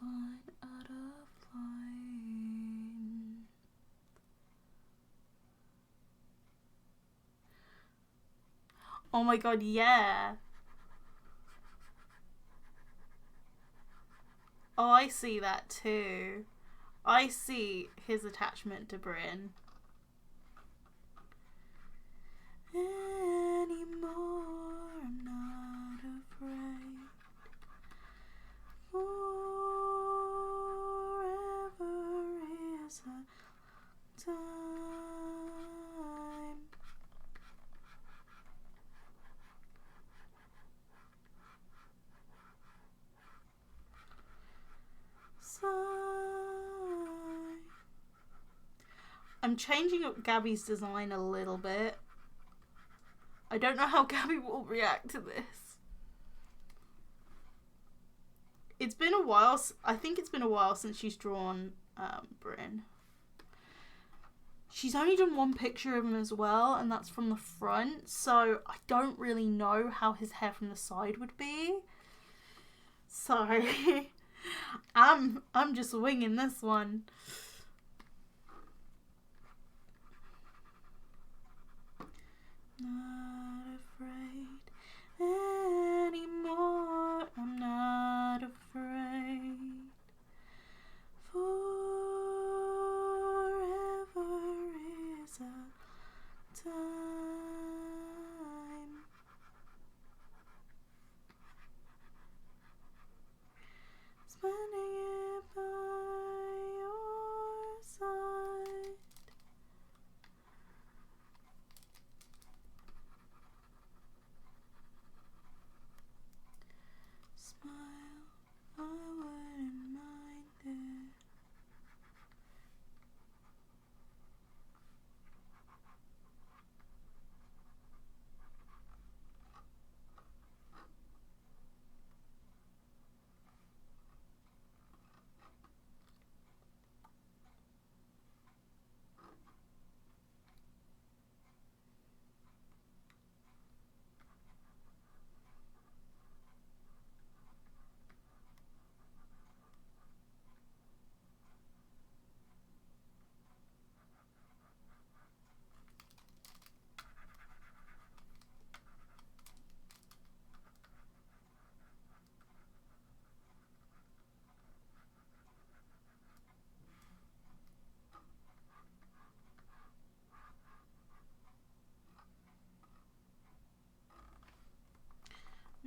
Line out of line. Oh my god, yeah. Oh, I see that too. I see his attachment to Bryn. Anymore, I'm not afraid. Forever is a time. I'm changing up Gabby's design a little bit. I don't know how Gabby will react to this. It's been a while. I think it's been a while since she's drawn Bryn. She's only done one picture of him as well, and that's from the front. So I don't really know how his hair from the side would be. So I'm just winging this one. Not afraid anymore. I'm not afraid. Forever is a time.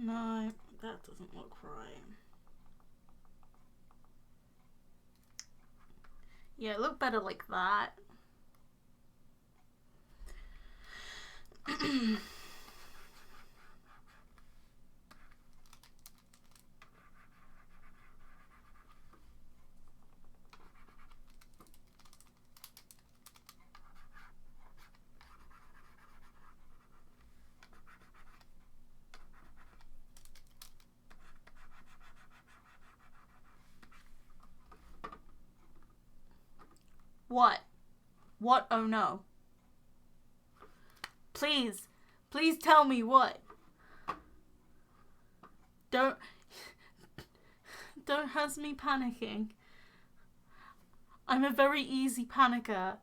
No, that doesn't look right. Yeah, it looked better like that. What? What? Oh no. Please. Please tell me what. Don't has me panicking. I'm a very easy panicker.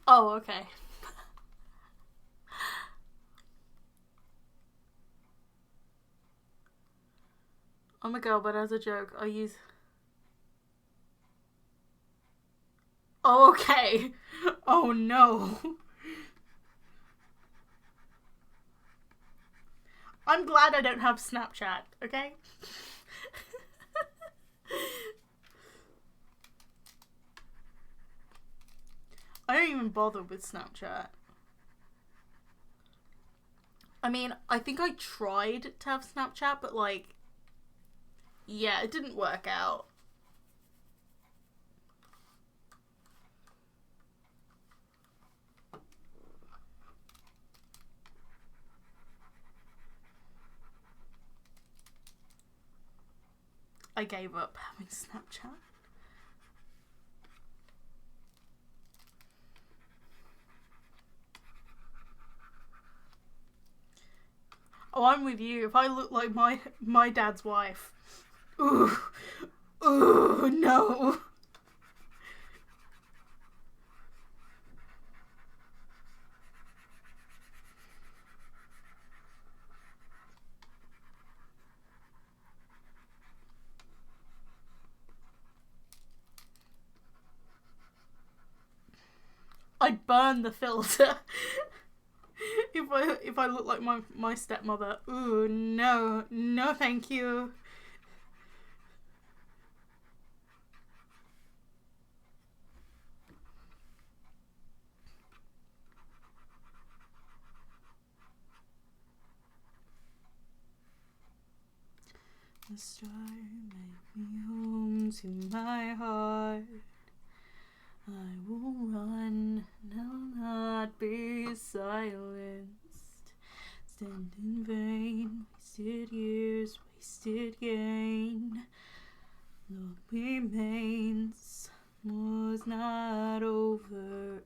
Oh, okay. I'm a girl, but as a joke, I use... Oh, okay. Oh, no. I'm glad I don't have Snapchat, okay? I don't even bother with Snapchat. I mean, I think I tried to have Snapchat, but like... Yeah, it didn't work out. I gave up having Snapchat. Oh, I'm with you. If I look like my dad's wife. Ooh. Ooh, no. I'd burn the filter. if I look like my stepmother. Ooh, no. No, thank you. The star made me home to my heart. I will run, and I'll not be silenced. Stand in vain, wasted years, wasted gain. Love remains, was not over.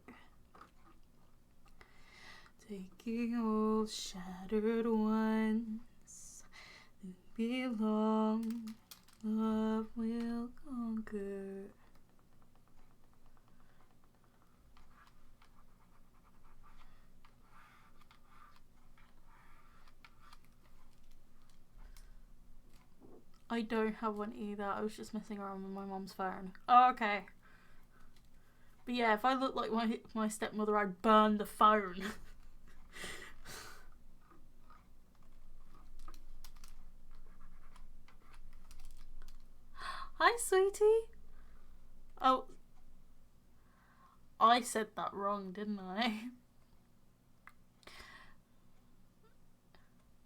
Taking all shattered ones that belong, love will conquer. I don't have one either. I was just messing around with my mom's phone. Oh, okay. But yeah, if I look like my stepmother, I'd burn the phone. Hi, sweetie. Oh. I said that wrong, didn't I?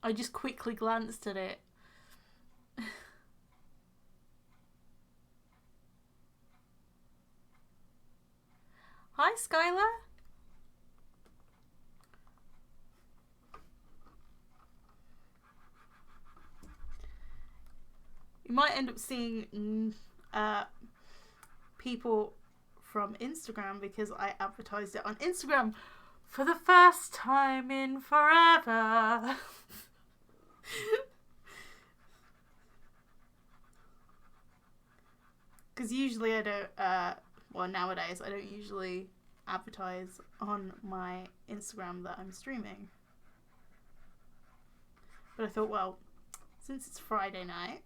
I just quickly glanced at it. Hi, Skylar. You might end up seeing people from Instagram because I advertised it on Instagram for the first time in forever. Because usually I don't, well, nowadays I don't usually advertise on my Instagram that I'm streaming. But I thought, well, since it's Friday night,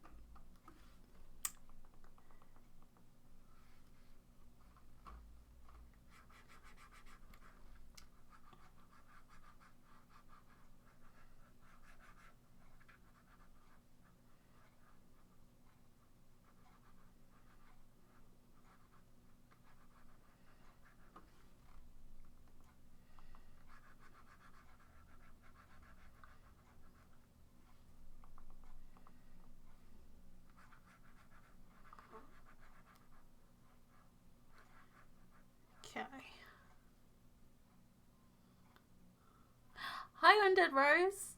okay. Hi, Undead Rose.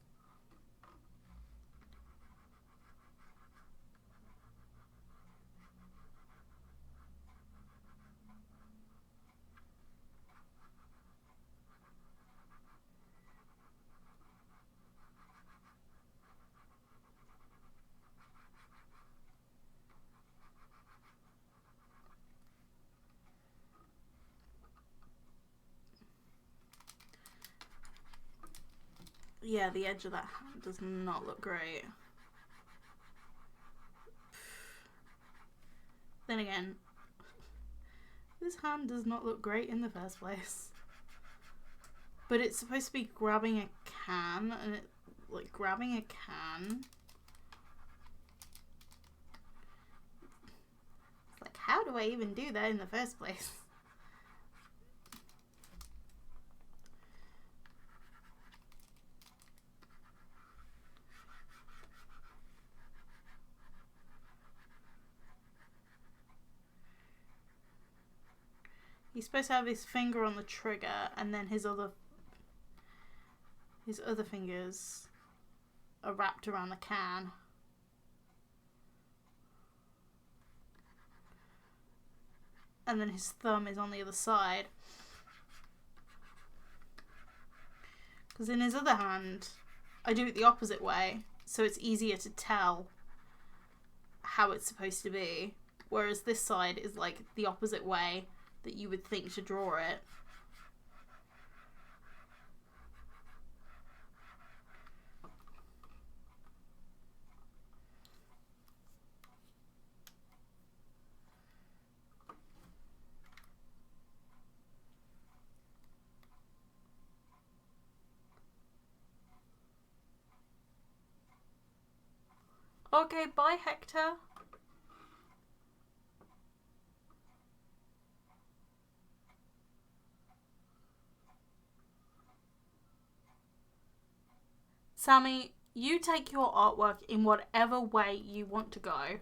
Yeah, the edge of that hand does not look great. Then again, this hand does not look great in the first place. But it's supposed to be grabbing a can, and it, like, grabbing a can. It's like, how do I even do that in the first place? He's supposed to have his finger on the trigger, and then his other fingers are wrapped around the can. And then his thumb is on the other side. Because in his other hand, I do it the opposite way, so it's easier to tell how it's supposed to be. Whereas this side is like the opposite way that you would think to draw it. Okay, bye, Hector. Sammy, you take your artwork in whatever way you want to go.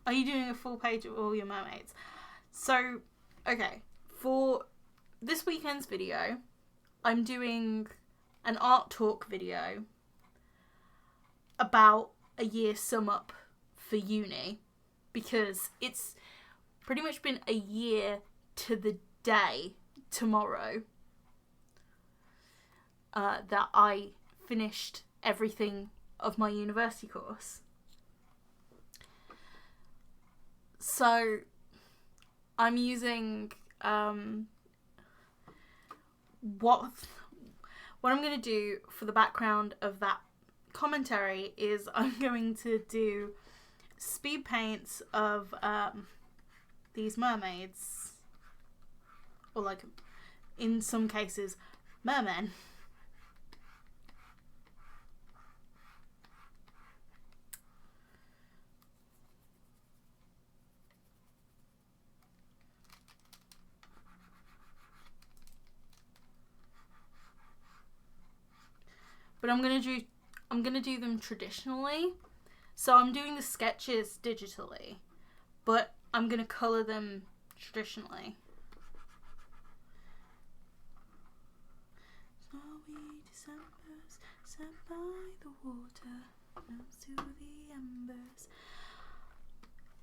Are you doing a full page of all your mermaids? So, okay, for this weekend's video, I'm doing an art talk video about a year sum up for uni, because it's pretty much been a year to the day tomorrow that I finished everything of my university course. So I'm using what I'm going to do for the background of that commentary is I'm going to do speed paints of these mermaids, or like in some cases mermen. But I'm gonna do them traditionally. So I'm doing the sketches digitally, but I'm gonna colour them traditionally. Snowy Decembers sat by the water, rose to the embers.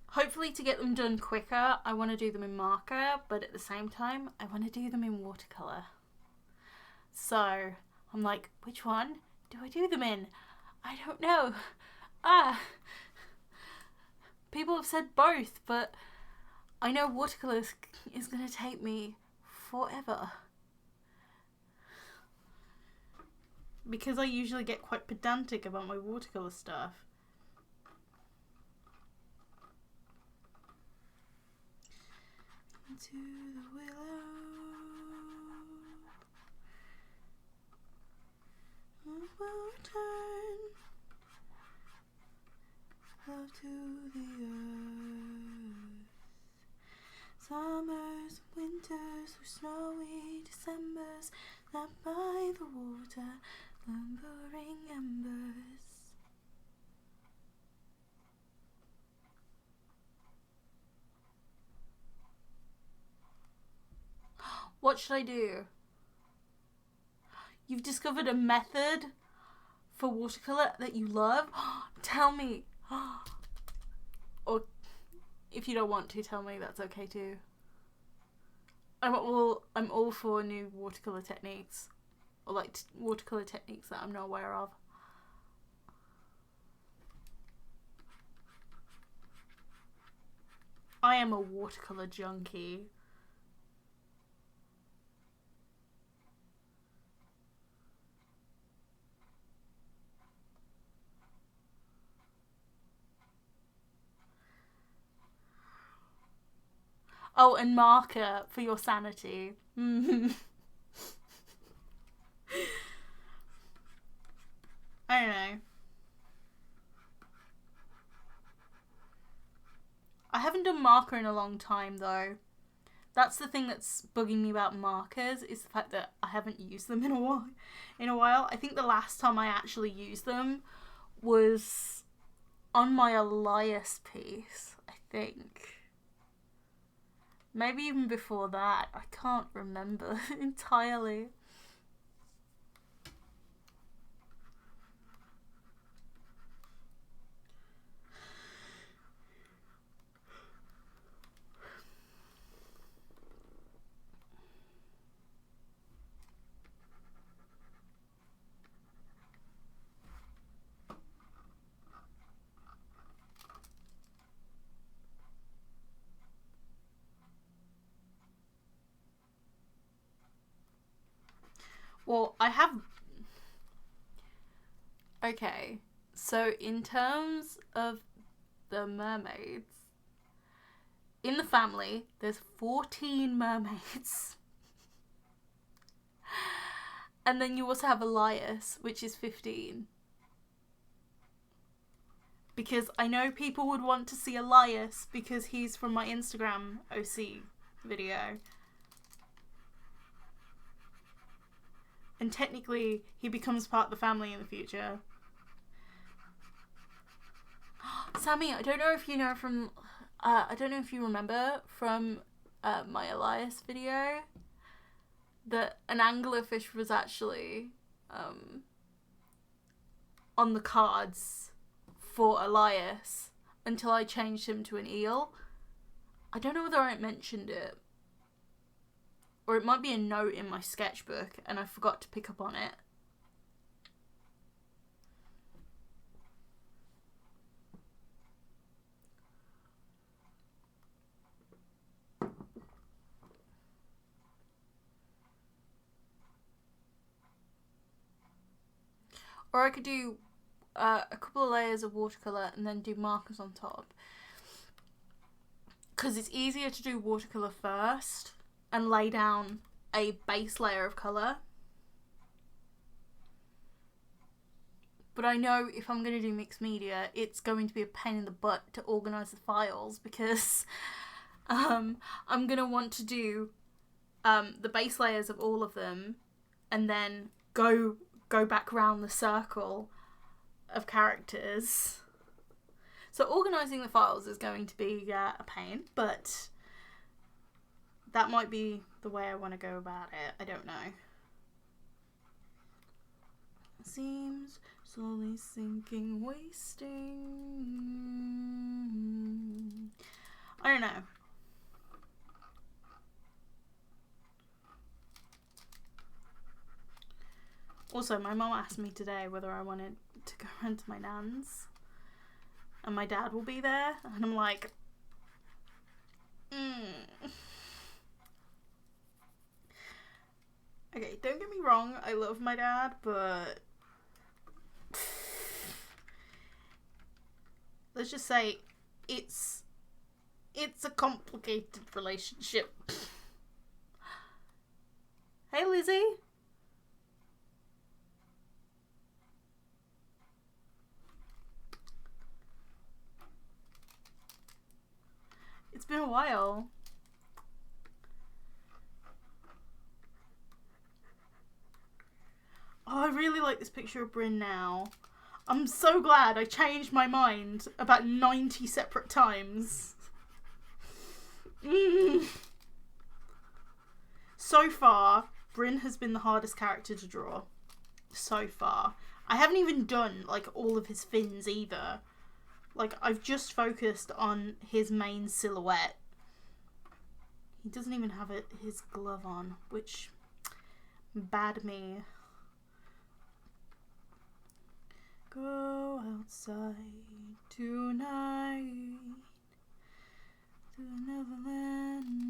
Hopefully to get them done quicker, I want to do them in marker, but at the same time, I want to do them in watercolour. So I'm like, which one do I do them in? I don't know. people have said both, but I know watercolour is going to take me forever. Because I usually get quite pedantic about my watercolour stuff. Into the willow, I will return, love to the earth. Summers, winters, through snowy Decembers, sat by the water, lumbering embers. What should I do? You've discovered a method for watercolour that you love? Tell me. Or if you don't want to tell me, that's okay too. I'm all for new watercolour techniques. Or like watercolour techniques that I'm not aware of. I am a watercolour junkie. Oh, and marker for your sanity. I don't know. I haven't done marker in a long time though. That's the thing that's bugging me about markers, is the fact that I haven't used them in a while. I think the last time I actually used them was on my Elias piece, I think. Maybe even before that. I can't remember entirely. Well, I have... Okay, so in terms of the mermaids, in the family, there's 14 mermaids. And then you also have Elias, which is 15. Because I know people would want to see Elias because he's from my Instagram OC video. And technically, he becomes part of the family in the future. Sammy, I don't know if you know from... I don't know if you remember from my Elias video that an anglerfish was actually on the cards for Elias until I changed him to an eel. I don't know whether I mentioned it. Or it might be a note in my sketchbook and I forgot to pick up on it. Or I could do a couple of layers of watercolour and then do markers on top. Because it's easier to do watercolour first and lay down a base layer of colour. But I know if I'm going to do mixed media, it's going to be a pain in the butt to organise the files because I'm going to want to do the base layers of all of them and then go back round the circle of characters. So organising the files is going to be a pain, but that might be the way I want to go about it. I don't know. Seems slowly sinking, wasting. I don't know. Also, my mum asked me today whether I wanted to go round to my nan's. and my dad will be there, and I'm like, Okay, don't get me wrong, I love my dad, but let's just say it's a complicated relationship. Hey, Lizzie. It's been a while. Oh, I really like this picture of Bryn now. I'm so glad I changed my mind about 90 separate times. So far, Bryn has been the hardest character to draw. So far. I haven't even done, like, all of his fins either. Like, I've just focused on his main silhouette. He doesn't even have his glove on, which... bad me. Go outside tonight to Neverland.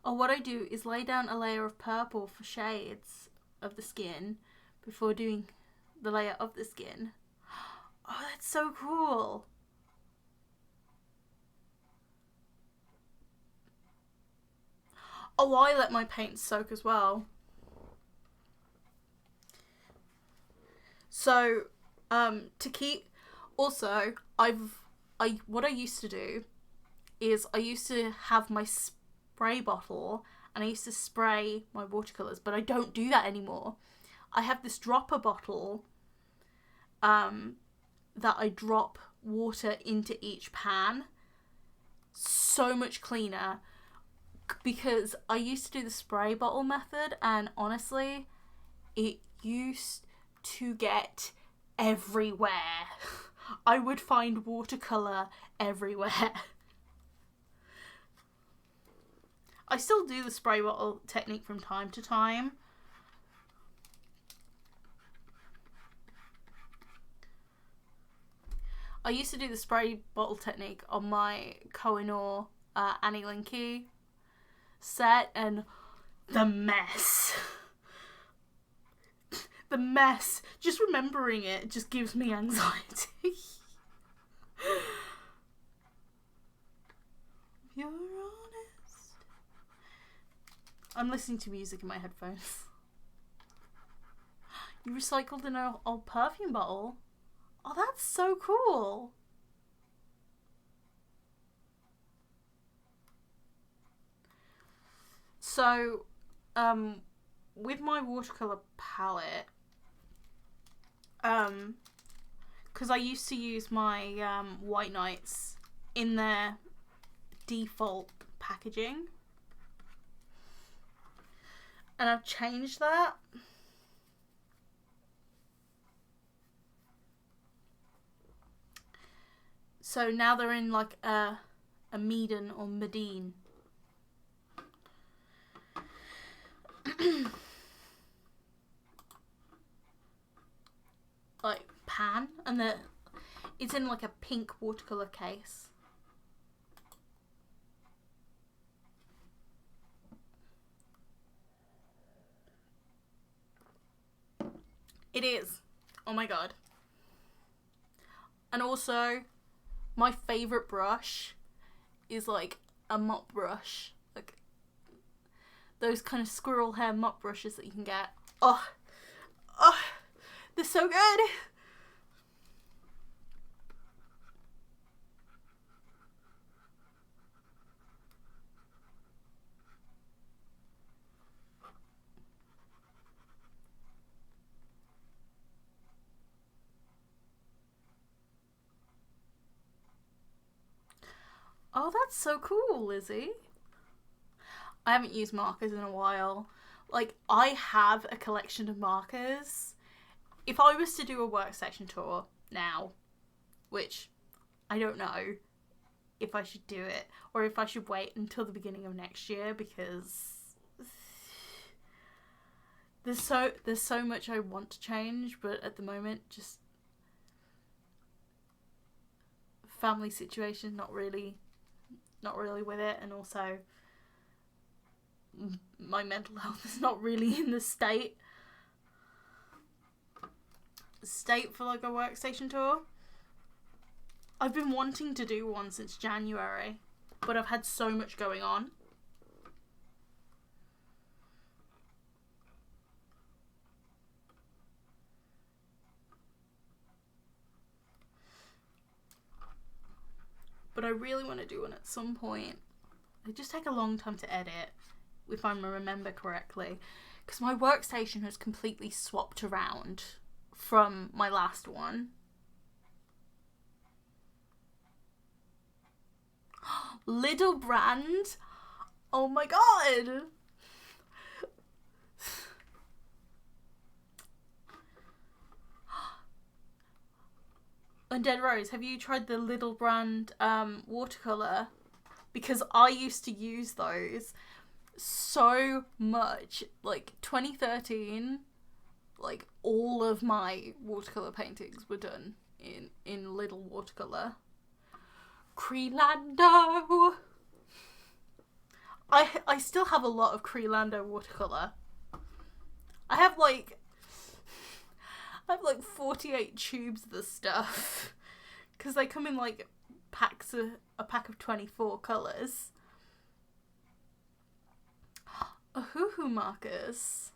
Oh, what I do is lay down a layer of purple for shades of the skin before doing the layer of the skin. Oh, that's so cool. Oh, I let my paint soak as well. So, to keep... Also, what I used to do is I used to have my spray bottle and I used to spray my watercolours, but I don't do that anymore. I have this dropper bottle that I drop water into each pan. So much cleaner, because I used to do the spray bottle method, and honestly, it used to get everywhere. I would find watercolour everywhere. I still do the spray bottle technique from time to time. I used to do the spray bottle technique on my Kohinoor Annie Linky set, and the mess. The mess. Just remembering it just gives me anxiety. You're honest. I'm listening to music in my headphones. You recycled an old perfume bottle? Oh, that's so cool. So, with my watercolor palette, because I used to use my White Nights in their default packaging, and I've changed that. So now they're in like a Medan or Medine. Like pan, and it's in like a pink watercolor case. It is. Oh my god. And also, my favourite brush is like a mop brush. Like those kind of squirrel hair mop brushes that you can get. Oh, they're so good. Oh, that's so cool, Lizzie. I haven't used markers in a while. like, I have a collection of markers. If I was to do a workstation tour now, which I don't know if I should do it or if I should wait until the beginning of next year, because there's so much I want to change, but at the moment, just family situation, not really with it, and also my mental health is not really in the state for like a workstation tour. I've been wanting to do one since January, but I've had so much going on. But I really want to do one at some point. They just take a long time to edit, if I remember correctly, because my workstation has completely swapped around from my last one. Little brand? Oh my god! Undead Rose, have you tried the Little Brand watercolour? Because I used to use those so much. Like 2013, like all of my watercolour paintings were done in Little watercolour. Creelando! I still have a lot of Creelando watercolour. I have like 48 tubes of the stuff, because they come in like a pack of 24 colours. Hoo markers.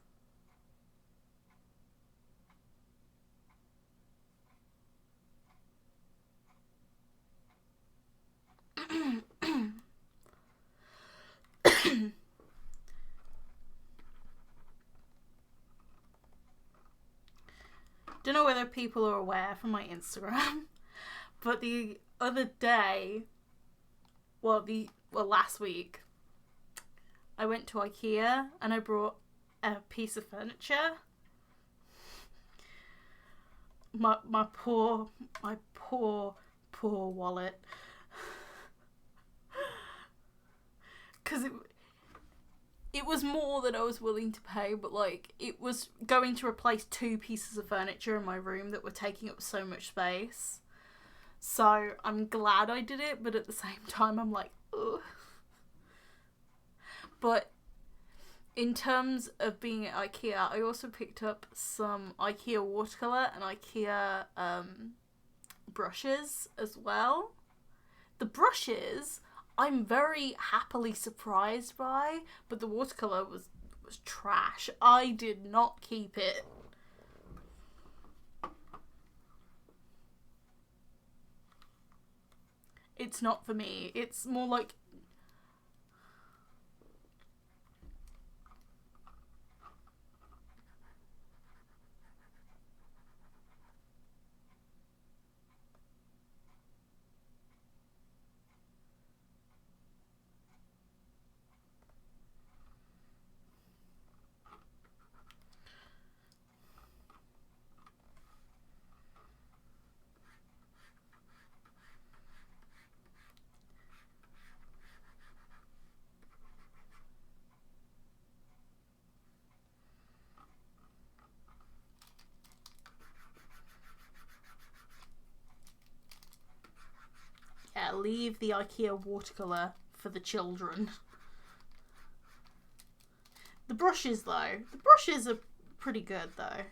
Don't know whether people are aware from my Instagram, but the other day, last week, I went to IKEA and I brought a piece of furniture. My poor wallet. Because it was more than I was willing to pay, but like it was going to replace 2 pieces of furniture in my room that were taking up so much space. So I'm glad I did it, but at the same time I'm like, ugh. But in terms of being at IKEA, I also picked up some IKEA watercolour and IKEA brushes as well. The brushes I'm very happily surprised by, but the watercolour was trash. I did not keep it. It's not for me. It's more like... Yeah, leave the IKEA watercolour for the children. The brushes, though. The brushes are pretty good, though.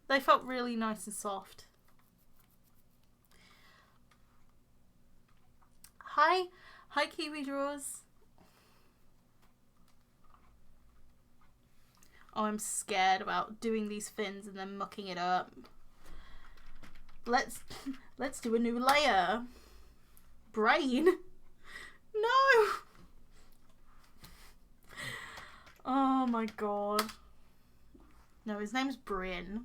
They felt really nice and soft. Hi Kiwi Drawers. Oh, I'm scared about doing these fins and then mucking it up. Let's do a new layer. Brain? No! Oh my god. No, his name's Bryn.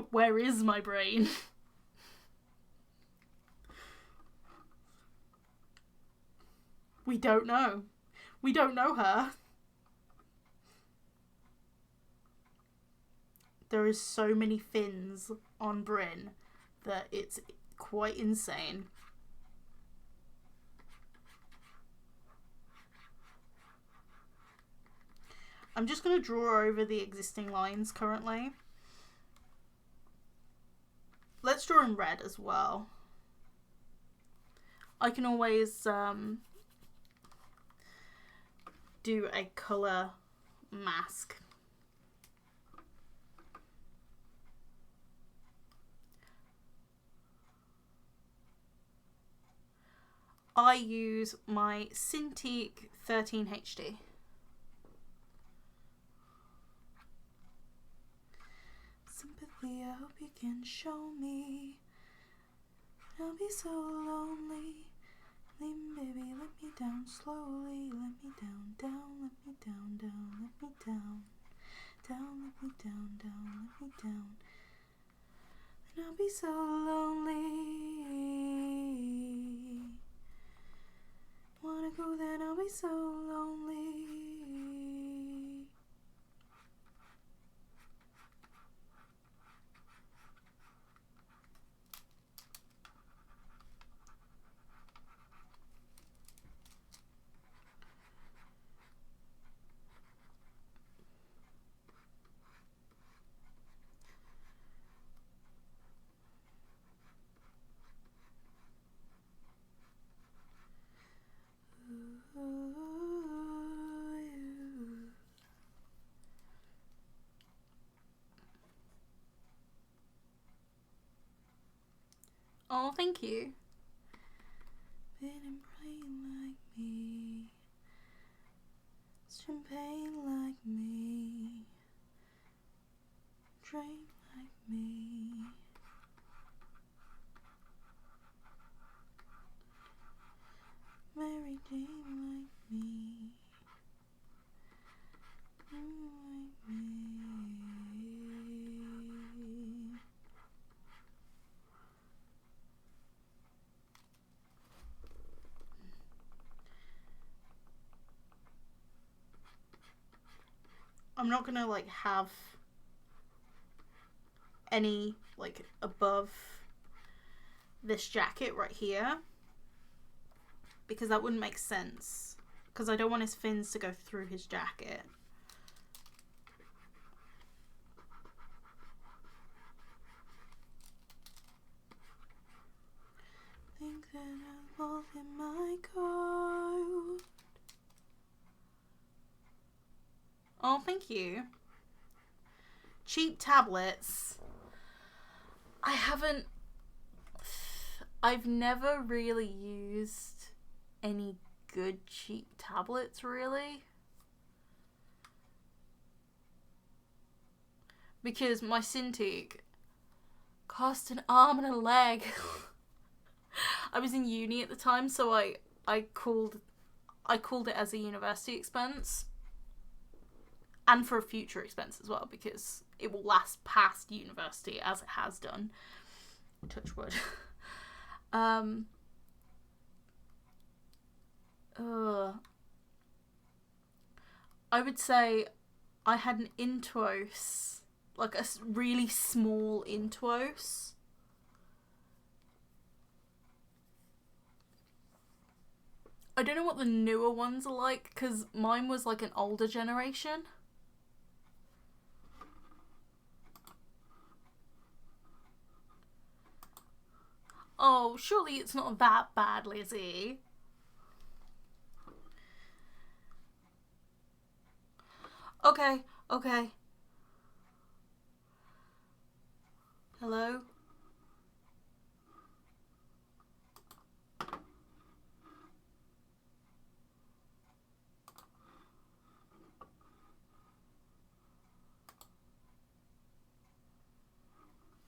Where is my brain? We don't know. We don't know her. There is so many fins on Bryn that it's quite insane. I'm just going to draw over the existing lines currently. Let's draw in red as well. I can always do a colour mask. I use my Cintiq 13 HD. Sympathy, I hope you can show me. I'll be so lonely. Baby, let me down slowly. Let me down, down, let me down, down, let me down. Down, let me down, down, let me down. And I'll be so lonely. Wanna go then I'll be so lonely. Oh, thank you. Been praying like me, champagne like me, drain like me. Mary Jane like me, like me. I'm not gonna like have any like above this jacket right here because that wouldn't make sense because I don't want his fins to go through his jacket. Think that I'm all in my coat. Oh, thank you. Cheap tablets. I've never really used any good cheap tablets, really. Because my Cintiq cost an arm and a leg. I was in uni at the time, so I called it as a university expense. And for a future expense as well, because it will last past university as it has done. Touch wood. I would say I had an Intuos, like a really small Intuos. I don't know what the newer ones are like, because mine was like an older generation. Oh, surely it's not that bad, Lizzie. Okay, okay. Hello?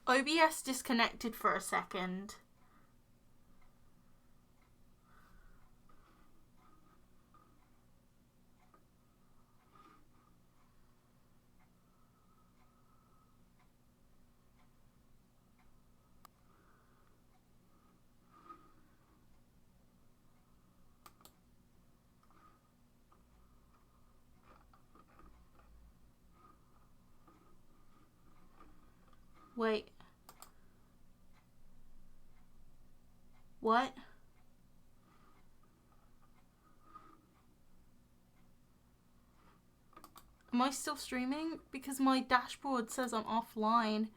OBS disconnected for a second. Wait. What? Am I still streaming? Because my dashboard says I'm offline.